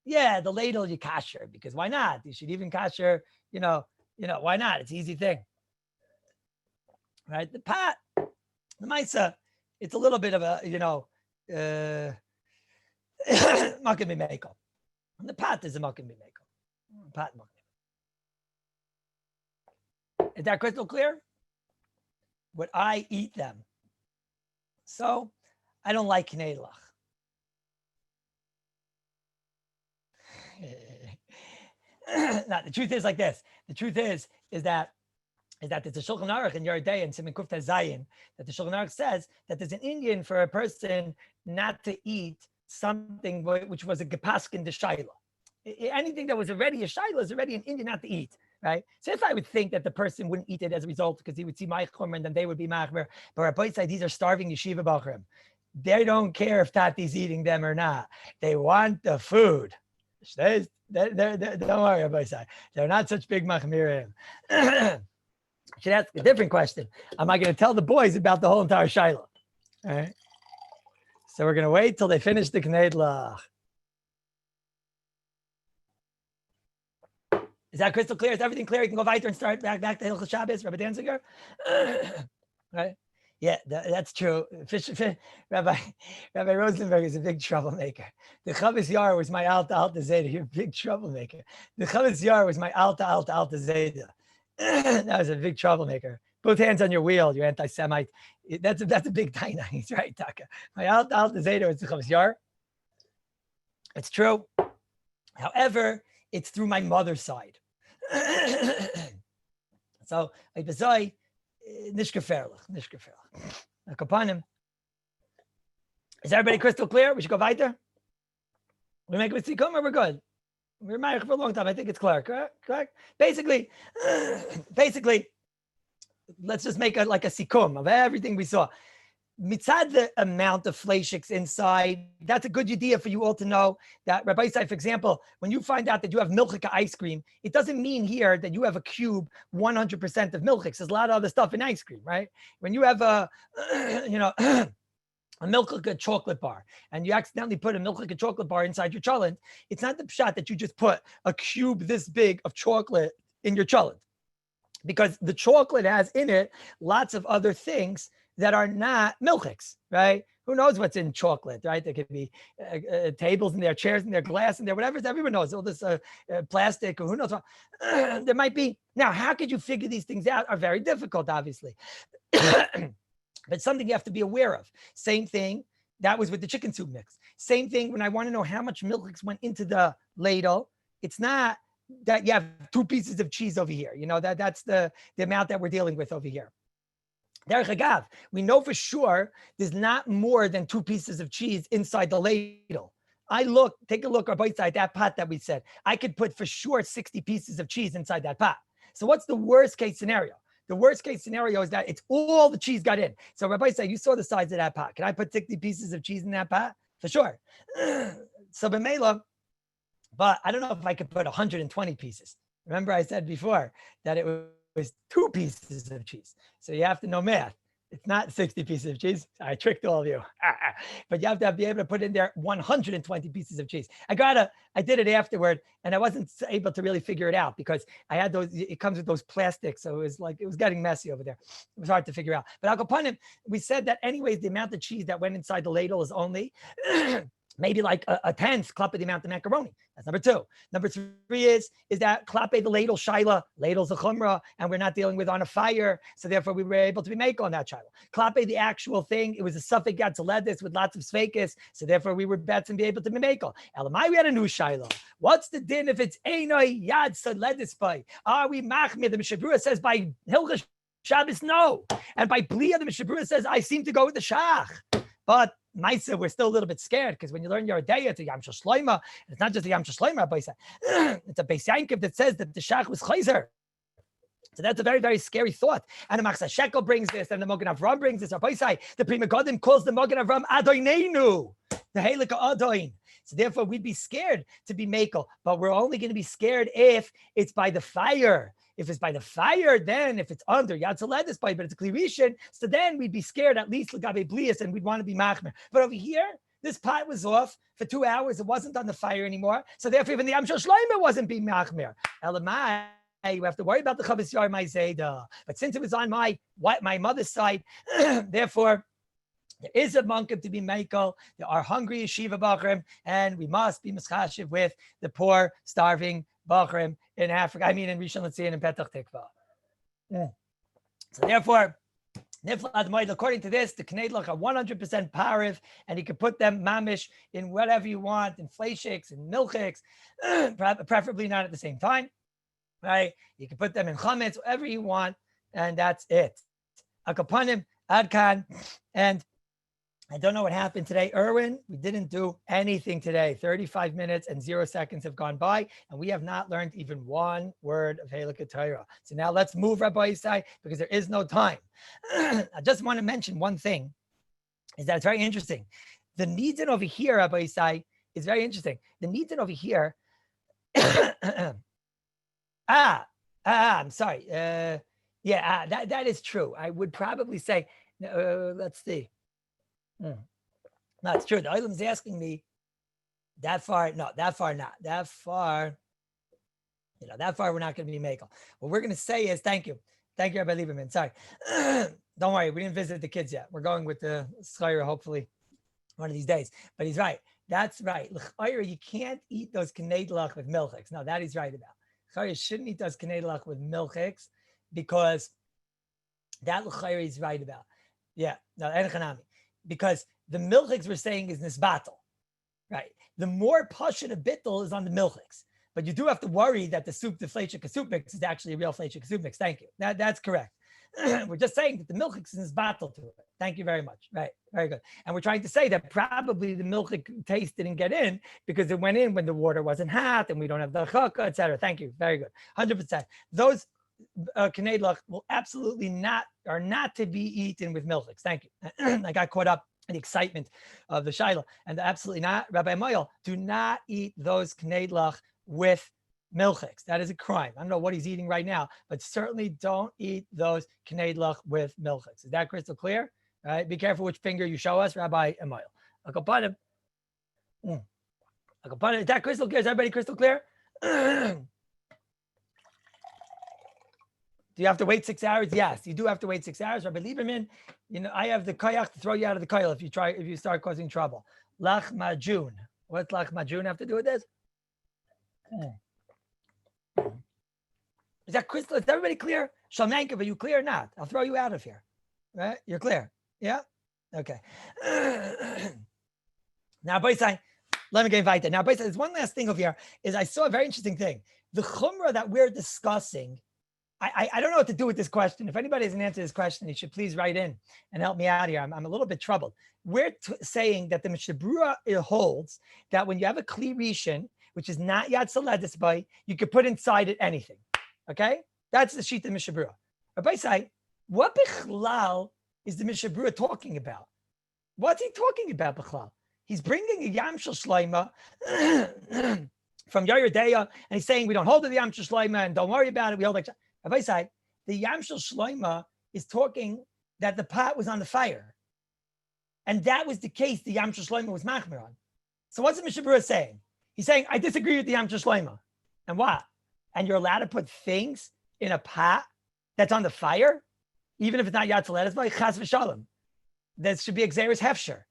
Yeah, the ladle you kasher, because why not? You should even kasher, why not? It's an easy thing. Right? The pot, the Maisa, it's a little bit of a, Makkabi Meiko. And the pot is a Makkabi Meiko. Pot Makkabi. Is that crystal clear? Would I eat them? So I don't like Kneidlach. Now, the truth is like this. The truth is that there's a Shulchan Aruch in Yoreh De'ah and Siman Kuf Tez Zayin, that the Shulchan Aruch says that there's an Indian for a person not to eat something which was a gepaskin de shaila. Anything that was already a shaila is already an Indian not to eat, right? So if I would think that the person wouldn't eat it as a result because he would see my chumr and then they would be machmer, but Rabbi said these are starving yeshiva bachrim. They don't care if Tati's eating them or not. They want the food. Don't worry, Rabbi Sai. They're not such big machmirim. Should ask a different question. Am I going to tell the boys about the whole entire Shiloh? All right. So we're going to wait till they finish the Kneidlach. Is that crystal clear? Is everything clear? You can go weiter and start back to Hilchos Shabbos, Rabbi Danziger. Right? Yeah, that's true. Rabbi Rosenberg is a big troublemaker. The Chavis Yar was my Alta Zeta. You're a big troublemaker. The Chavis Yar was my Alta Zeta. That was a big troublemaker. Both hands on your wheel, you anti-Semite. That's a big taina. He's right, Taka. My Alta Zeta was the Chavis Yar. It's true. However, it's through my mother's side. So, I bezai, nishkeferlich. Kapanim. Is everybody crystal clear? We should go weiter. We make a mistake, or we're good. We're married for a long time. I think it's clear. Correct? Basically, let's just make a sikum of everything we saw. Mitzad the amount of fleishiks inside, that's a good idea for you all to know that Rabbi Isai, for example, when you find out that you have milchik ice cream, it doesn't mean here that you have a cube 100% of milchiks. There's a lot of other stuff in ice cream, right? When you have a milchik chocolate bar and you accidentally put a milchik chocolate bar inside your cholent, it's not the pshat that you just put a cube this big of chocolate in your cholent, because the chocolate has in it lots of other things that are not milchiks, right? Who knows what's in chocolate, right? There could be tables in there, chairs in there, glass in there, whatever. Everyone knows all this plastic, or who knows what. There might be. Now, how could you figure these things out? Are very difficult, obviously. But something you have to be aware of. Same thing, that was with the chicken soup mix. Same thing when I want to know how much milchiks went into the ladle. It's not that you have 2 pieces of cheese over here. That's the amount that we're dealing with over here. Derech Agav, we know for sure there's not more than 2 pieces of cheese inside the ladle. Take a look at that pot that we said. I could put for sure 60 pieces of cheese inside that pot. So what's the worst case scenario? The worst case scenario is that it's all the cheese got in. So Rabbi said, you saw the size of that pot. Can I put 60 pieces of cheese in that pot? For sure. So B'meila, but I don't know if I could put 120 pieces. Remember I said before that it was 2 pieces of cheese. So you have to know math. It's not 60 pieces of cheese. I tricked all of you. But you have to be able to put in there 120 pieces of cheese. I did it afterward, and I wasn't able to really figure it out because I had those, it comes with those plastics. So it was getting messy over there. It was hard to figure out. But Al Kapanim, we said that anyways, the amount of cheese that went inside the ladle is only maybe like a tenth klape the amount of macaroni. That's number two. Number three is that klape the ladle shaila, ladle's a chumrah, and we're not dealing with on a fire, so therefore we were able to be make on that shaila. Klape the actual thing, it was a suffix gatzaledis with lots of svekis, so therefore we were bets and be able to be make on. Elamai, we had a new shaila. What's the din if it's einoi yad saledis by? Are we machmir? The Mishabura says by Hilchos Shabbos no, and by Blia the Mishabura says I seem to go with the shach, but Maisa, we're still a little bit scared because when you learn your day, it's a Yam Shloima. It's not just a Yam Shloima, Rabbi. It's a Beis Yankiv that says that the Shach was Chayzer. So that's a very, very scary thought. And the Machzah Shekel brings this, and the Mogen Avram brings this. Rabbi Say, the Pri Megadim calls the Mogen Avram Adoinenu, the Halakha Adoin. So therefore, we'd be scared to be Makel, but we're only going to be scared if it's by the fire. If it's by the fire, then if it's under Yad Saledis by, but it's a Klirishin, so then we'd be scared at least Lagabe Blias, and we'd want to be Machmer. But over here, this pot was off for 2 hours. It wasn't on the fire anymore. So therefore, even the Yam Shloima wasn't being Machmer. Elamai, you have to worry about the Chavis Yar my Zeda. But since it was on my mother's side, therefore, there is a monk to be Michael. There are hungry yeshiva bachrim, and we must be mischashiv with the poor, starving bachrim in Africa. I mean, in Rishon LeZion and Petach Tikva. So therefore, according to this, the Knedlach are 100% pariv, and you can put them mamish in whatever you want, in fleishiks and milchiks, preferably not at the same time, right? You can put them in chametz, whatever you want, and that's it. Akapanim, adkan, and I don't know what happened today. Erwin, we didn't do anything today. 35 minutes and 0 seconds have gone by, and we have not learned even one word of Halakha Torah. So now let's move, Rabbi Isai, because there is no time. I just want to mention one thing, is that it's very interesting. The Nidin over here, Rabbi Isai, is very interesting. The Nidin over here, I'm sorry. That is true. I would probably say, let's see. No, it's true. The Olam's asking me that far. No, that far not. That far, that far we're not going to be making. What we're going to say is thank you. Thank you, Rabbi Lieberman. Sorry. Don't worry. We didn't visit the kids yet. We're going with the Schreier hopefully one of these days. But he's right. That's right. L'chayra, you can't eat those knedlach with milchiks. No, that he's right about. L'chayra, you shouldn't eat those knedlach with milchiks because that l'chayra is right about. Yeah. No, enechanami. Because the milchiks we're saying is nisbatel, right? The more pashut a bittel is on the milchiks, but you do have to worry that the fleishik soup mix is actually a real fleishik soup mix. Thank you. That's correct. We're just saying that the milchiks is nisbatel to it. Thank you very much. Right, very good. And we're trying to say that probably the milchik taste didn't get in because it went in when the water wasn't hot and we don't have the chaka, etc. Thank you. Very good. 100%. Those knedlach will absolutely not to be eaten with milchiks. Thank you. I got caught up in the excitement of the shaila, and absolutely not. Rabbi Moyle, do not eat those knedlach with milchiks. That is a crime. I don't know what he's eating right now, but certainly don't eat those knedlach with milchiks. Is that crystal clear? All right. Be careful which finger you show us, Rabbi Moyle. Akapanim. Is that crystal clear? Is everybody crystal clear? Do you have to wait 6 hours? Yes, you do have to wait 6 hours. Rabbi Lieberman, I have the kayak to throw you out of the kayak if you start causing trouble. Lach majun. What's lach majun have to do with this? Is that crystal? Is everybody clear? Shalmankiv, are you clear or not? I'll throw you out of here. Right? You're clear? Yeah? Okay. Now, Boisai, let me get invited. Now, Boisai, there's one last thing over here. Is I saw a very interesting thing. The chumrah that we're discussing, I don't know what to do with this question. If anybody has an answer to this question, you should please write in and help me out here. I'm a little bit troubled. We're saying that the Mishabura holds that when you have a Kli Rishon, which is not Yad Saledis by, you could put inside it anything. Okay? That's the Shita Mishabura. Rabbi say, what Bichlal is the Mishabura talking about? What's he talking about, Bichlal? He's bringing a Yam Shel Shloima from Yair Deya, and he's saying we don't hold to the Yam Shel Shloima and don't worry about it. We hold like Rabbi say, the Yam Shel Shloima is talking that the pot was on the fire, and that was the case the Yam Shloima was machmir on. So what's the Mishnah Berurah saying? He's saying, I disagree with the Yam Shloima. And what? And you're allowed to put things in a pot that's on the fire, even if it's not Yatzalet, by Chas v'Shalom. That should be Xeris Hefsher.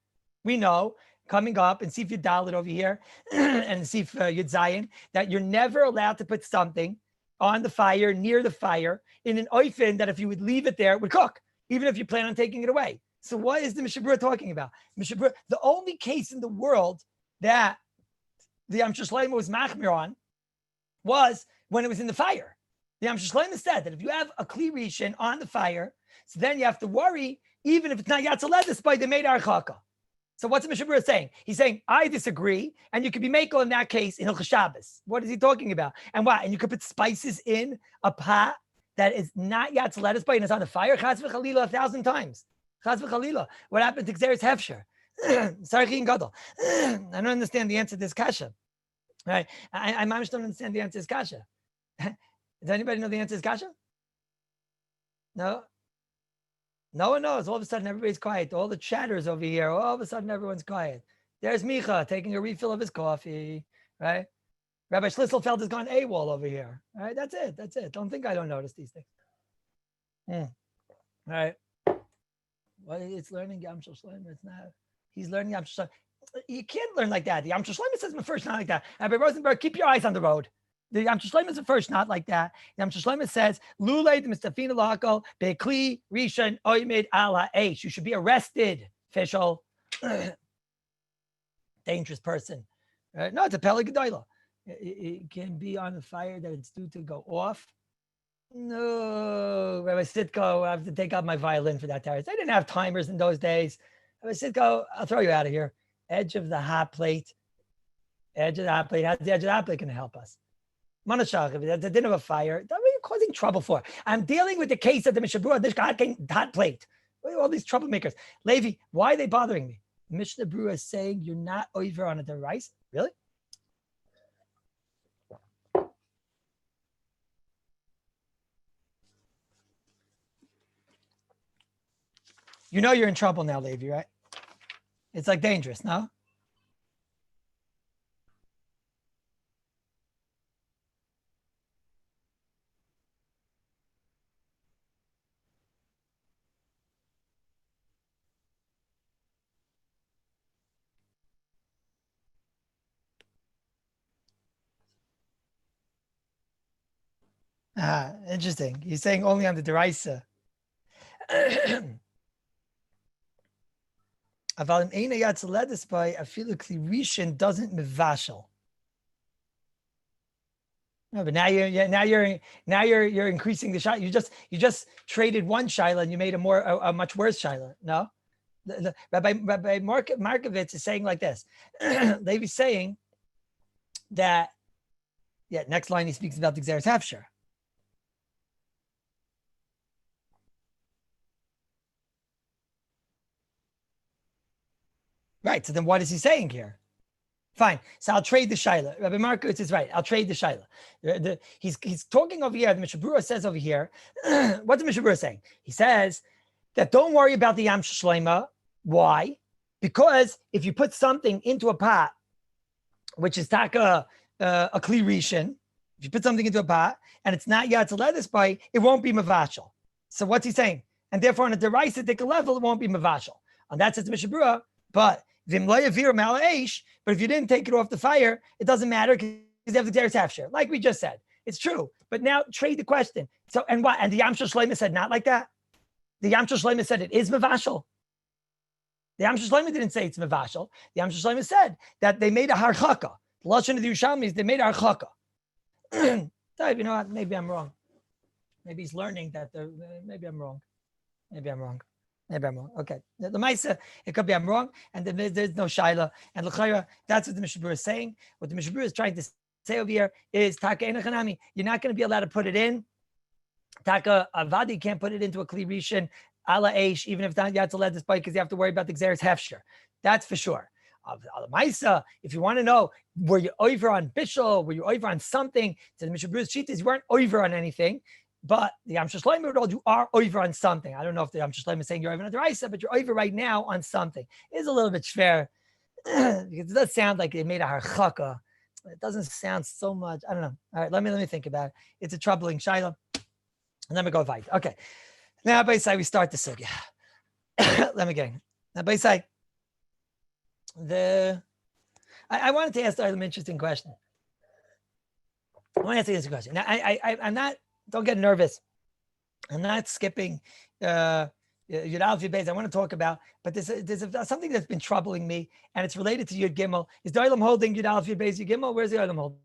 We know, coming up in Sif Yud Dalet over here, and Sif Yud Zayin, that you're never allowed to put something on the fire, near the fire, in an oifen that if you would leave it there, it would cook, even if you plan on taking it away. So what is the Mishnah Berurah talking about? Mishnah Berurah, the only case in the world that the Yam Shloima was machmir on was when it was in the fire. The Yam Shloima said that if you have a kli rishon on the fire, so then you have to worry, even if it's not Yatzalet, by the made archaka. So what's the Mishnah Berurah saying? He's saying, I disagree, and you could be makel in that case in Hilchos Shabbos. What is he talking about? And what? And you could put spices in a pot that is not Yatzalet by and it's on the fire? Chas v'chalila 1,000 times. Chas v'chalila. What happened to Xeris Hefsher? Sarchi Gadol. I don't understand the answer to this kasha. Right? I don't understand the answer to this kasha. Does anybody know the answer to this kasha? No? No one knows. All of a sudden, everybody's quiet. All the chatters over here. All of a sudden, everyone's quiet. There's Micha taking a refill of his coffee. Right? Rabbi Schlisselfeld has gone AWOL over here. Right? That's it. That's it. Don't think I don't notice these things. All right. Well, it's learning Yam Shloima. It's not. He's learning Yam Shloima. You can't learn like that. The Yam Shloima says first not like that. Rabbi Rosenberg, keep your eyes on the road. The Yam Shloima is the first not like that. The Yam Shloima says, Lulei the Mistafina Lahakol Be'kli Rishon Oimed Al Ha'esh. You should be arrested, official. Dangerous person. No, it's a Pele Gedola. It can be on the fire that it's due to go off. No, Rabbi Sitko, I have to take out my violin for that terrace. They didn't have timers in those days. Rabbi Sitko, I'll throw you out of here. Edge of the hot plate. Edge of the hot plate. How's the edge of the hot plate going to help us? Manashach, if they didn't have a fire, what are you causing trouble for? I'm dealing with the case of the Mishnah Berurah, this hot plate. All these troublemakers. Levi, why are they bothering me? Mishnah Berurah is saying you're not over on a derais. Really? You know you're in trouble now, Levi, right? It's like dangerous, no? Interesting. He's saying only on the deraisa. Aval im eina yatzaledis by afilu kli rishon doesn't mevashel. No, but now you're increasing the shot. You just traded one shaila and you made a much worse shaila. No, Rabbi Markovitz is saying like this. Levi's saying that. Yeah, next line he speaks about the Xeris Hefsher. Right. So then what is he saying here? Fine. So I'll trade the shaila. Rabbi Markovitz is right. I'll trade the shaila. He's talking over here. The Mishnah Berurah says over here. What's the Mishnah Berurah saying? He says that don't worry about the Yam Shloima. Why? Because if you put something into a pot, which is taka a kli rishon, if you put something into a pot and it's not yatzaledis by, it won't be mavashal. So what's he saying? And therefore on a derisitic level, it won't be mavashal. And that's the Mishnah Berurah. But if you didn't take it off the fire, it doesn't matter because you have the Xeris Hefsher, like we just said. It's true. But now trade the question. So and what? And the Yam Shloima said not like that. The Yam Shloima said it is mavashal. The Yam Shloima didn't say it's mavashal. The Yam Shloima said that they made a harchaka. The lashon of the Yerushalmi, they made a harchaka. You know what? Maybe I'm wrong. Maybe he's learning that. Maybe I'm wrong. Maybe I'm wrong. Okay. The Maisa, it could be I'm wrong, and there's no shaila. And l'chayra, that's what the Mishnah Berurah is saying. What the Mishnah Berurah is trying to say over here is taka enochanami. You're not going to be allowed to put it in. Taka avadi can't put it into a kli rishon ala eish, even if it's not yatzaled despite because you have to worry about the Xeris Hefsher. That's for sure. Maisa, if you want to know, were you over on Bishul? Were you over on something? So the Mishnah Berurah's sheet is you weren't over on anything. But the Am Shlomo, you are over on something. I don't know if the Am Shlomo is saying you're over on the Raisa, but you're over right now on something. It's a little bit schwer because it does sound like they made a harchaka. It doesn't sound so much. I don't know. All right, let me think about it. It's a troubling shaila. And then we go fight. Okay. Now, by say we start the sugya. Let me go. Now, by say I wanted to ask an interesting question. I want to ask you this question. Now, I'm not. Don't get nervous. I'm not skipping Yud Aleph Yud Beis. I want to talk about, but there's something that's been troubling me, and it's related to Yud Gimel. Is the Olam holding Yud Aleph Yud Beis Yud Gimel? Where's the Olam holding?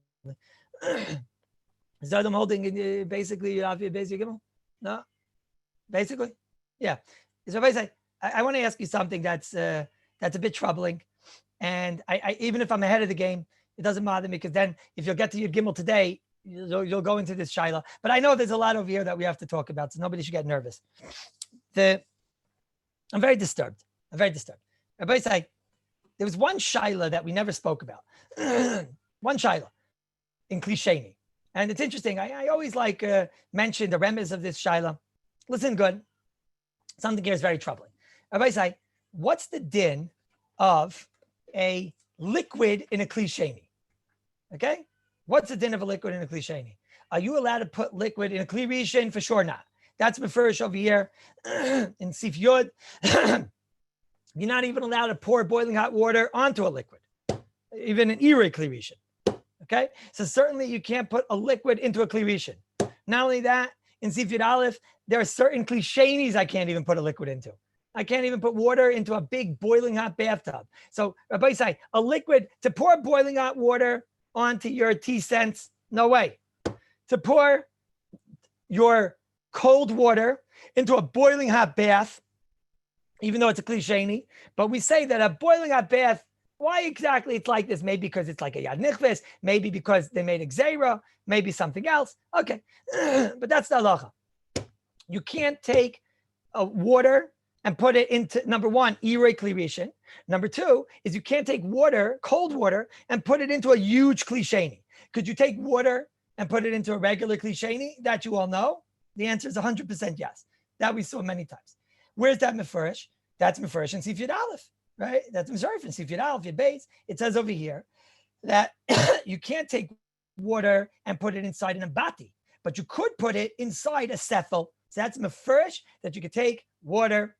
Is the Olam holding basically Yud Aleph Yud Beis Yud Gimel? No, basically, yeah. So basically, I want to ask you something that's a bit troubling, and I even if I'm ahead of the game, it doesn't bother me because then if you'll get to Yud Gimel today, you'll go into this shaila. But I know there's a lot over here that we have to talk about, so nobody should get nervous. I'm very disturbed. Rabbi say there was one shaila that we never spoke about. One shaila in Klisheni. And it's interesting. I always mention the remez of this shaila. Listen good. Something here is very troubling. Rabbi say, what's the din of a liquid in a Klisheni? Okay? What's the din of a liquid in a Kli Sheni? Are you allowed to put liquid in a Kli Rishon? For sure not. That's mefurish over here in Sif Yud. You're not even allowed to pour boiling hot water onto a liquid, even an Irei Kli Rishon. Okay? So certainly you can't put a liquid into a Kli Rishon. Not only that, in Sif Yud Aleph, there are certain Kli Shenis I can't even put a liquid into. I can't even put water into a big boiling hot bathtub. So Rabbi say, a liquid, to pour boiling hot water onto your tea cents, no way. To pour your cold water into a boiling hot bath, even though it's a Klisheni, but we say that a boiling hot bath, why exactly it's like this? Maybe because it's like a Yad Nichves, maybe because they made Xera, maybe something else. Okay, but that's the halacha. You can't take water and put it into, number one, Irei Kli Rishon. Number two is you can't take water, cold water, and put it into a huge Klisheni. Could you take water and put it into a regular Klisheni? That you all know. The answer is 100% yes. That we saw many times. Where's that mefurish? That's mefurish in Sif Yud Aleph, right? That's mefurish in Sif Yud Aleph, Yud Beis. It says over here that you can't take water and put it inside an ambati, but you could put it inside a sethel. So that's mefurish that you could take water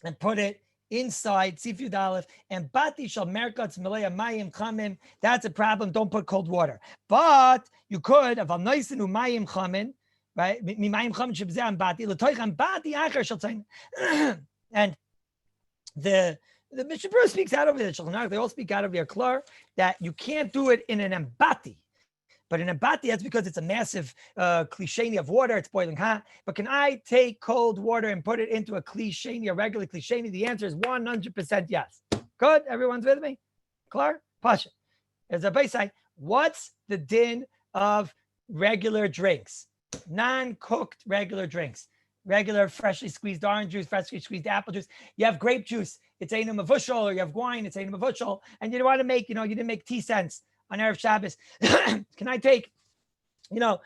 and put it inside Sif Yud Aleph, and bati shal merkatz melea mayim chamim. That's a problem. Don't put cold water, but you could aval noisenu mayim chamin, right? Mi mayim chamin shebzeh ambati letoich ambati acher shal tzayin. And the Bishul speaks out of it. They all speak out of their klar that you can't do it in an ambati. But in a bati, that's because it's a massive klisheni of water. It's boiling hot. But can I take cold water and put it into a klisheni, a regular klisheni? The answer is 100% yes. Good? Everyone's with me? Klar? Pasha. As a basic, what's the din of regular drinks? Non-cooked regular drinks. Regular freshly squeezed orange juice, freshly squeezed apple juice. You have grape juice. It's einam avushal, or you have wine. It's einam avushal. And you don't want to make, you didn't make tea cents on Erev Shabbos. Can I take, the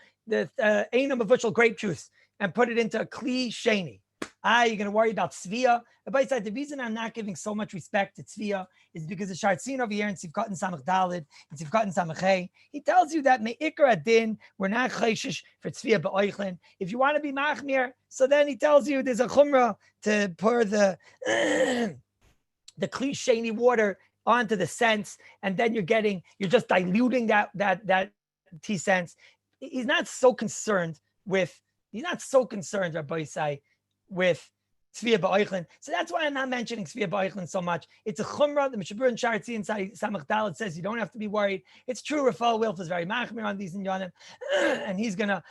einam avushal grape juice and put it into a kli sheni? You're going to worry about tzvia. But the reason I'm not giving so much respect to tzvia is because the Shartzin over here in Sivkat and Samach Dalid, and Sivkat and Samach Hey, he tells you that me'ikar adin, we're not chayshish for tzvia ba'oichlin. If you want to be machmir, so then he tells you there's a chumrah to pour the kli sheni water onto the cents, and then you're just diluting that tea cents. He's not so concerned, Rabbi Isai, with tzvia ba'oichlin. So that's why I'm not mentioning tzvia ba'oichlin so much. It's a chumrah. The Mishabur and Shartzi and Samach Dalet says you don't have to be worried. It's true. Rafael Wilf is very machmir on these inyanim, and he's gonna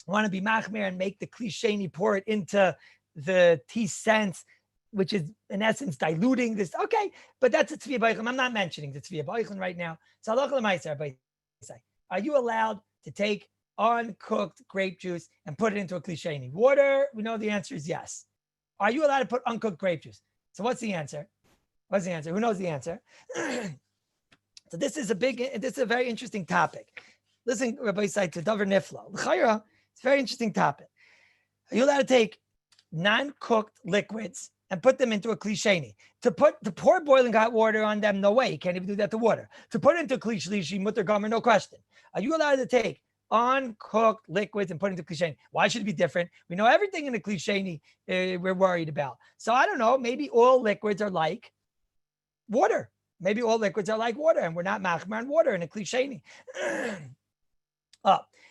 want to be machmir and make the klisheni, pour it into the tea cents, which is in essence diluting this. Okay, but that's a tzvia ba'oichlin. I'm not mentioning the tzvia ba'oichlin right now. So halacha l'maaseh, Rabbi Isai, are you allowed to take uncooked grape juice and put it into a klisheni? Water, we know the answer is yes. Are you allowed to put uncooked grape juice? So what's the answer? Who knows the answer? So this is a very interesting topic. Listen, Rabbi said to Davar Nifla. L'chayra, It's a very interesting topic. Are you allowed to take non-cooked liquids and put them into a kli sheni? To pour boiling hot water on them, no way. You can't even do that to water. To put into kli shlishi, mutter gomer, no question. Are you allowed to take uncooked liquids and put into kli sheni? Why should it be different? We know everything in the kli sheni we're worried about. So I don't know. Maybe all liquids are like water. Maybe all liquids are like water, and we're not machmer on water in a kli sheni.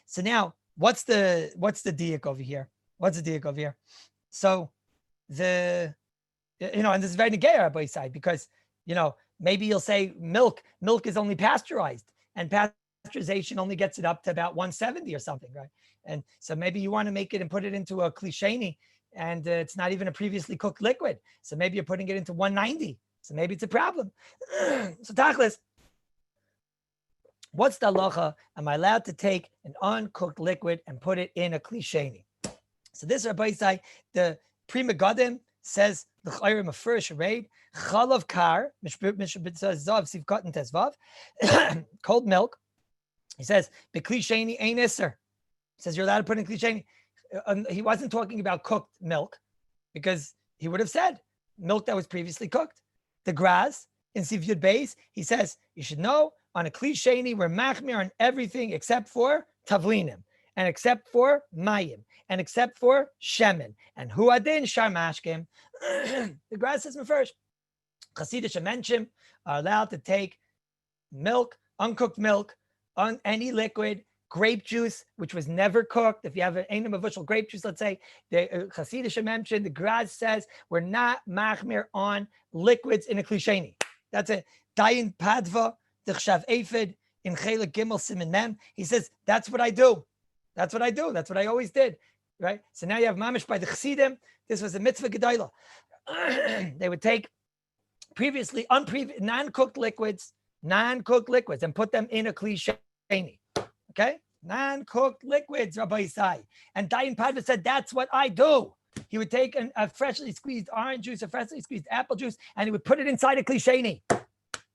So now what's the diak over here? What's the diak over here? So and this is very negaya by side, because maybe you'll say milk is only pasteurized, and pasteurization only gets it up to about 170 or something, right? And so maybe you want to make it and put it into a kli sheni, and it's not even a previously cooked liquid. So maybe you're putting it into 190. So maybe it's a problem. So tachlis, what's the halacha? Am I allowed to take an uncooked liquid and put it in a kli sheni? So this Rabbi say, the Pri Megadim says the chayrim of first raid chalav kar zav sivkat and tesvav cold milk. He says the kli sheni ain't iser. He says you're allowed to put in kli sheni. He wasn't talking about cooked milk, because he would have said milk that was previously cooked. The grass in Siv Yud Beis, he says you should know on a kli sheni we're machmir on everything except for tavlinim, and except for mayim, and except for shemen, and huadin sharmashkim. The grass is first. Chassidish menshim are allowed to take milk, uncooked milk, on any liquid, grape juice, which was never cooked. If you have an einem avushal grape juice, let's say, the Chassidish mentioned, the Graz says we're not machmir on liquids in a kli sheni. That's it. Dayin padva d'chshav ephid in chelik gimel simin mem. He says that's what I do. That's what I do. That's what I always did. Right. So now you have mamish by the Chassidim. This was a mitzvah gedayla. They would take previously non-cooked liquids, and put them in a kli sheni. Okay, non-cooked liquids, Rabbi Isai. And Dayan Padva said that's what I do. He would take a freshly squeezed orange juice, a freshly squeezed apple juice, and he would put it inside a kli sheni,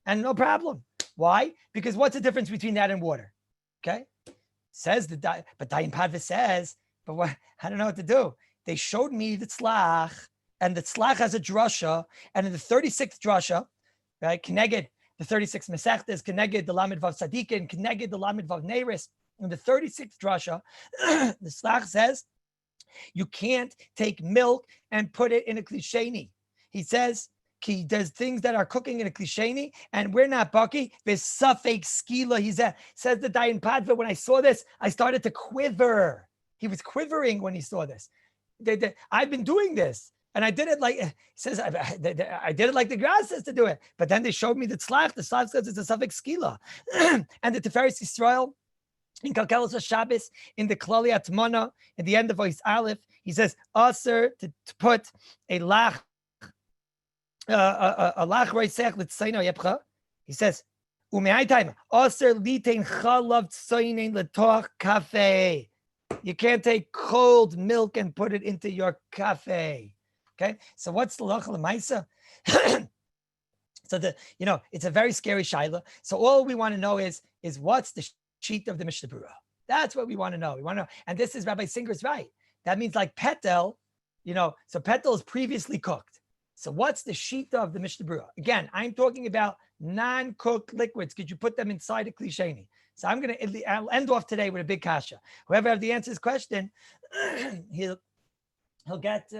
and no problem. Why? Because what's the difference between that and water? Okay, says but Dayan Padva says, but what? I don't know what to do. They showed me the tzlach, and the tzlach has a drasha, and in the 36th drasha, right, Keneged, the 36th Masechtas, Keneged the Lamed Vav Tzadikin, Keneged the Lamed Vav Neiris, in the 36th drasha, the tzlach says you can't take milk and put it in a kli sheni. He says he does things that are cooking in a kli sheni, and we're not bucky. There's suffix skila. He says the Dayan Padva. When I saw this, I started to quiver. He was quivering when he saw this. I've been doing this, and I did it like, he says, I did it like the grass says to do it. But then they showed me the tzlach. The tzlach says it's a suffix skila. And the Tiferes Yisrael, in Kallus Shabbos, in the Klali Atmana, in the end of Ois Aleph, he says, aser to put a lach roisech l'tzaino yepcha. He says, ume'ai time, aser litein chalav tzainin l'toch kafe. You can't take cold milk and put it into your cafe. Okay, so what's the lach l'maisa? So it's a very scary shaila. So all we want to know is what's the sheet of the Mishnah Berurah. That's what we want to know. We want to know, and this is Rabbi Singer's right. That means like petel, so petel is previously cooked. So what's the sheet of the Mishnah Berurah? Again, I'm talking about non-cooked liquids. Could you put them inside a kli sheni? So I'll end off today with a big kasha. Whoever have the answer to this question, he'll get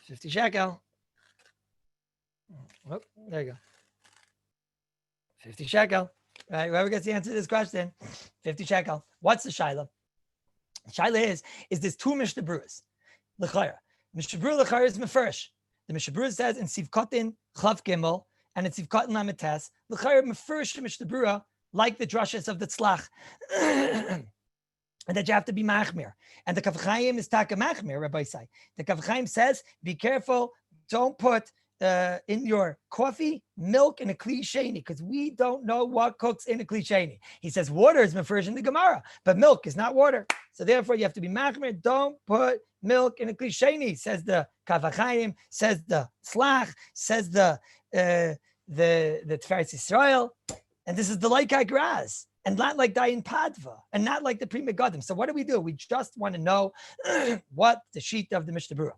50 shekel. Oh, there you go. 50 shekel. All right, whoever gets the answer to this question, 50 shekel. What's the shaila? The shaila is there's two Mishnah Berurahs. L'chayra. Mishnah Berurah l'chayra is mefresh. The Mishnah Berurah says in Sivkotin Chlav Gimel, and it's Sivkotin Lametes, l'chayra mefresh Mishnah Berurah like the drashas of the tzlach. And that you have to be machmir. And the Kaf Chaim is taka machmir, Rabbi say. The Kaf Chaim says, be careful, don't put in your coffee milk in a kli sheni, because we don't know what cooks in a kli sheni. He says water is mefresh in the Gemara, but milk is not water. So therefore you have to be machmir, don't put milk in a kli sheni, says the Kaf Chaim, says the tzlach, says the Tiferes Yisrael. And this is the like gras, and not like Dayan Padva, and not like the Pri Megadim. So what do? We just want to know what the sheet of the Mishnah Berurah,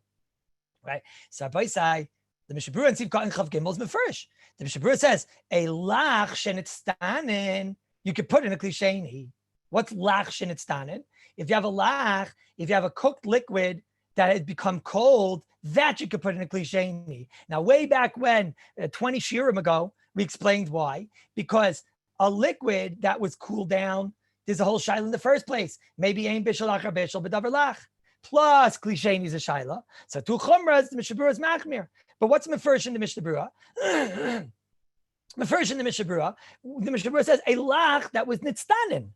right? So Rabbi say the Mishnah Berurah and Siv Katan Chav Gimel is mefurish. The Mishnah Berurah says a lach shenitstanin you could put in a klisheni. What's lach shenitstanin? If you have a lach, if you have a cooked liquid that has become cold, that you could put in a klisheni. Now, way back when, 20 shiurim ago, we explained why. Because a liquid that was cooled down, there's a whole shaila in the first place. Maybe ain bishul achar bishul b'davar lach. Plus klisheni is a shaila. So two chumras, the Mishnah Berurah is machmir. But what's mefurish in the Mishnah Berurah? Mefurish in the Mishnah Berurah, the Mishnah Berurah says a lach that was nitztanin.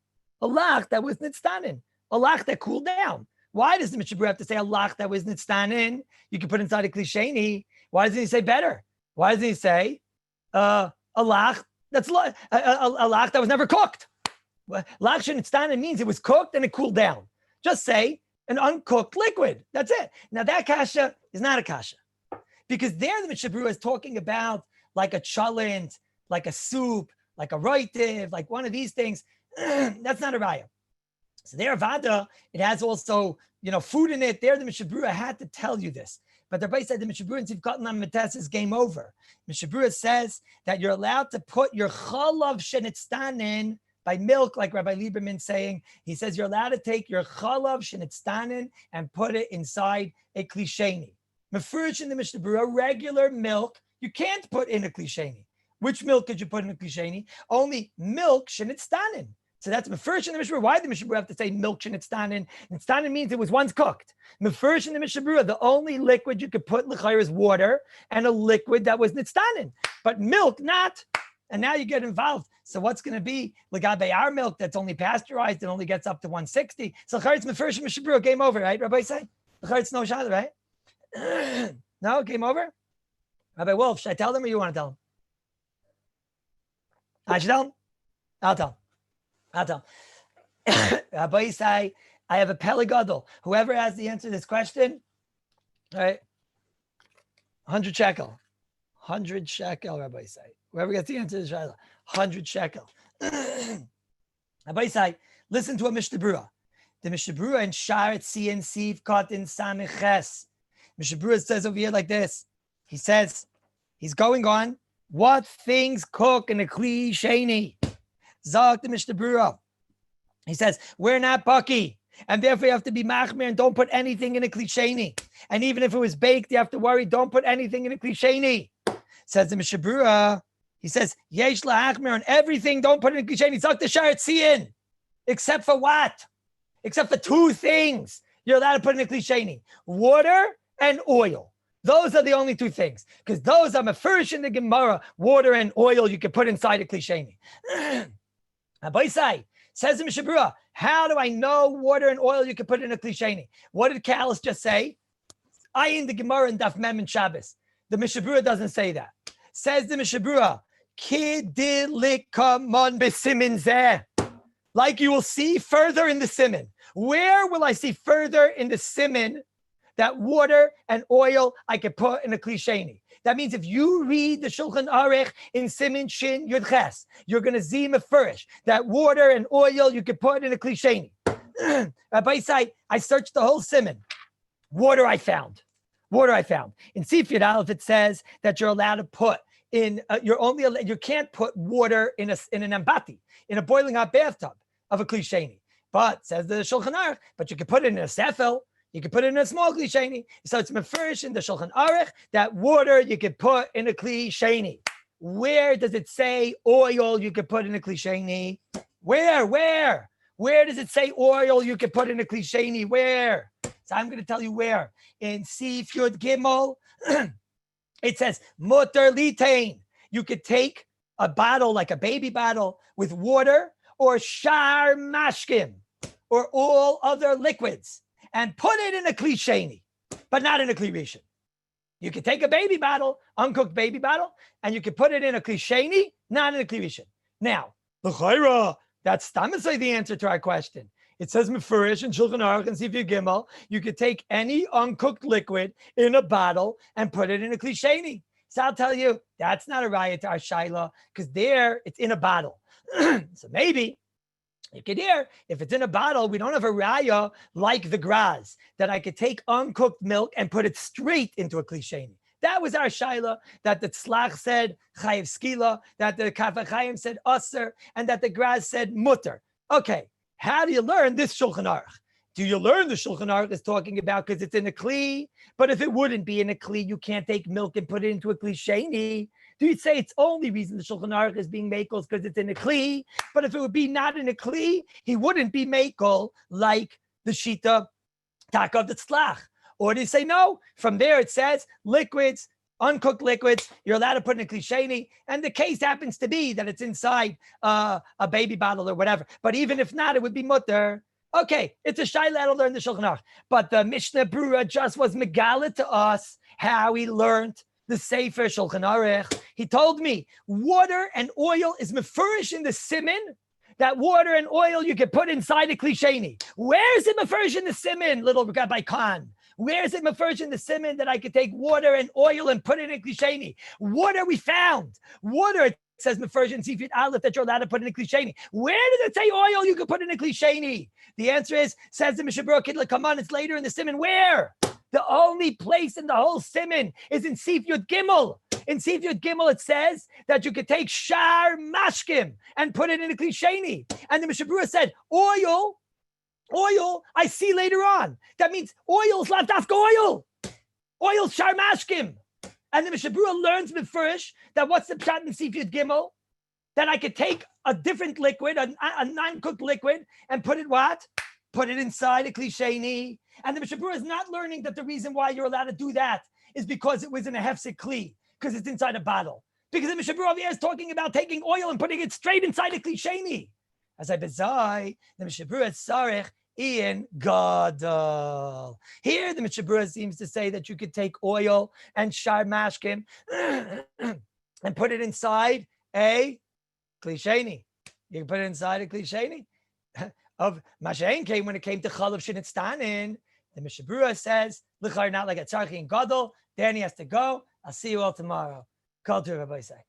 A lach that was nitztanin. A lach that cooled down. Why does the Mishnah Berurah have to say a lach that was nitztanin? You can put inside a klisheni. Why doesn't he say better? Why doesn't he say a lach that's a lach that was never cooked? Lach nitztanin means it was cooked and it cooled down. Just say an uncooked liquid. That's it. Now that kasha is not a kasha, because there the Mishnah Berurah is talking about like a chalent, like a soup, like a roitiv, like one of these things. That's not a raya. So there, Vada, it has also, food in it. There, the Mishnah Berurah had to tell you this. But the Rabbi said the Mishnah Berurah and Tivkatan on Metes is game over. Mishnah Berurah says that you're allowed to put your chalav shenitztanin by milk, like Rabbi Lieberman saying. He says you're allowed to take your chalav shenitztanin and put it inside a klisheni. Mefurish in the Mishnah Berurah, regular milk, you can't put in a klisheni. Which milk could you put in a klisheni? Only milk shenitztanin. So that's mefurish in the Mishnah Berurah. Why did the Mishnah Berurah have to say milk shenitztanin? Nitztanin means it was once cooked. Mefurish in the Mishnah Berurah, the only liquid you could put l'chayr is water, and a liquid that was nitztanin. But milk, not. And now you get involved. So what's going to be l'gabe our milk that's only pasteurized and only gets up to 160? So l'chayr it's mefurish in Mishnah Berurah, game over, right? Rabbi say l'chayr it's no shot, right? No, game over. Rabbi Wolf, should I tell them or you want to tell them? I should tell them. I'll tell them. Rabbi say, I have a peligadol. Whoever has the answer to this question, all right, 100 shekel. 100 shekel, Rabbi say. Whoever gets the answer to this, 100 shekel. Rabbi say, listen to a Mishnah Berurah. The Mishnah Berurah in Sharet Sian Siv Kot in Samiches. Mishnah Berurah says over here like this. He says, he's going on, what things cook in a kli sheni? Zog the Mishnah Berurah. He says, we're not Bucky, and therefore you have to be machmir and don't put anything in a klisheni. And even if it was baked, you have to worry, don't put anything in a klisheni. Says the Mishnah Berurah, he says, yesh lahachmir on everything, don't put it in a klisheni. Zog the sharet siyin. Except for what? Except for two things you're allowed to put in a klisheni. Water and oil. Those are the only two things, because those are mefurish in the Gemara. Water and oil you can put inside a klisheni. Rabbi say, says the Mishnah Berurah, how do I know water and oil you can put in a klisheni? What did Kallus just say? I in the Gemara and Daf Mem and Shabbos. The Mishnah Berurah doesn't say that. Says the Mishnah Berurah, Kidilikamon b'simin zeh. Like you will see further in the simin. Where will I see further in the simin that water and oil I can put in a klisheni? That means if you read the Shulchan Aruch in Simin Shin Yud Ches, you're going to see mefurish that water and oil you can put in a klisheni. Rabbi say, I searched the whole Simin. Water I found. In Sif Yud Aleph it says that you're allowed to put in. You can't put water in an ambati, in a boiling hot bathtub of a klisheni. But says the Shulchan Aruch, but you can put it in a sefel. You can put it in a small klisheni. So it's mefurish in the Shulchan Aruch that water you can put in a klisheni. Where does it say oil you can put in a klisheni? Where? Where does it say oil you can put in a klisheni? Where? So I'm going to tell you where. In Sif Yud Gimel, it says mutar litain. You could take a bottle, like a baby bottle, with water or shar mashkim or all other liquids, and put it in a klisheni, but not in a kli rishon. You can take a baby bottle, uncooked baby bottle, and you can put it in a klisheni, not in a kli rishon. Now, l'chayra, that's stammisay the answer to our question. It says mefurish in Shulchan Aruch and Sif Yud Gimel, you could take any uncooked liquid in a bottle and put it in a klisheni. So I'll tell you, that's not a raya to our shaila, because there it's in a bottle. So maybe you could hear, if it's in a bottle, we don't have a raya like the graz, that I could take uncooked milk and put it straight into a klisheni. That was our shaila, that the tzlach said chayiv skila, that the kaf HaChaim said aser, and that the graz said mutter. Okay, how do you learn this Shulchan Aruch? Do you learn the Shulchan Aruch is talking about because it's in a kli? But if it wouldn't be in a kli, you can't take milk and put it into a kli sheni. Do you say it's only reason the Shulchan Aruch is being makel because it's in a kli? But if it would be not in a kli, he wouldn't be makel like the shita taka of the tzlach. Or do you say no? From there it says liquids, uncooked liquids, you're allowed to put in a klisheni, and the case happens to be that it's inside a baby bottle or whatever. But even if not, it would be mutter. Okay, it's a shaila that'll learn the Shulchan Aruch. But the Mishnah Brura just was megala to us how he learned the Sefer Shulchan Aruch. He told me water and oil is mefurish in the siman, that water and oil you can put inside a klisheni. Where is it mefurish in the siman, little Rabbi Khan? Where is it mefurish in the siman that I could take water and oil and put it in a klisheni? Water we found. Water, it says mefurish in Sifit Aleph that you're allowed to put in a klisheni. Where does it say oil you could put in a klisheni? The answer is, says the Mishnah Berurah, come on, it's later in the siman. Where? The only place in the whole siman is in Sif Yud Gimel. In Sif Yud Gimel, it says that you could take shar mashkim and put it in a klisheni. And the Mishnah Berurah said, oil, I see later on. That means oil is not dafka oil. Oil shar mashkim. And the Mishnah Berurah learns mefurish that what's the pshat in Sif Yud Gimel? That I could take a different liquid, a non-cooked liquid, and put it what? Put it inside a klisheni. And the Mishnah Berurah is not learning that the reason why you're allowed to do that is because it was in a hefsek kli, because it's inside a bottle. Because the Mishnah Berurah is talking about taking oil and putting it straight inside a klisheni. As I bezai, the Mishnah Berurah sarech in gadol. Here, the Mishnah Berurah seems to say that you could take oil and shar mashkim and put it inside a klisheni. You can put it inside a klisheni. Of Mashain came when it came to Chalav Shinitstanin. The Mishnah Berurah says, Lichar not like a tzarchi and gadol. Then he has to go. I'll see you all tomorrow. Call to Rabbi say.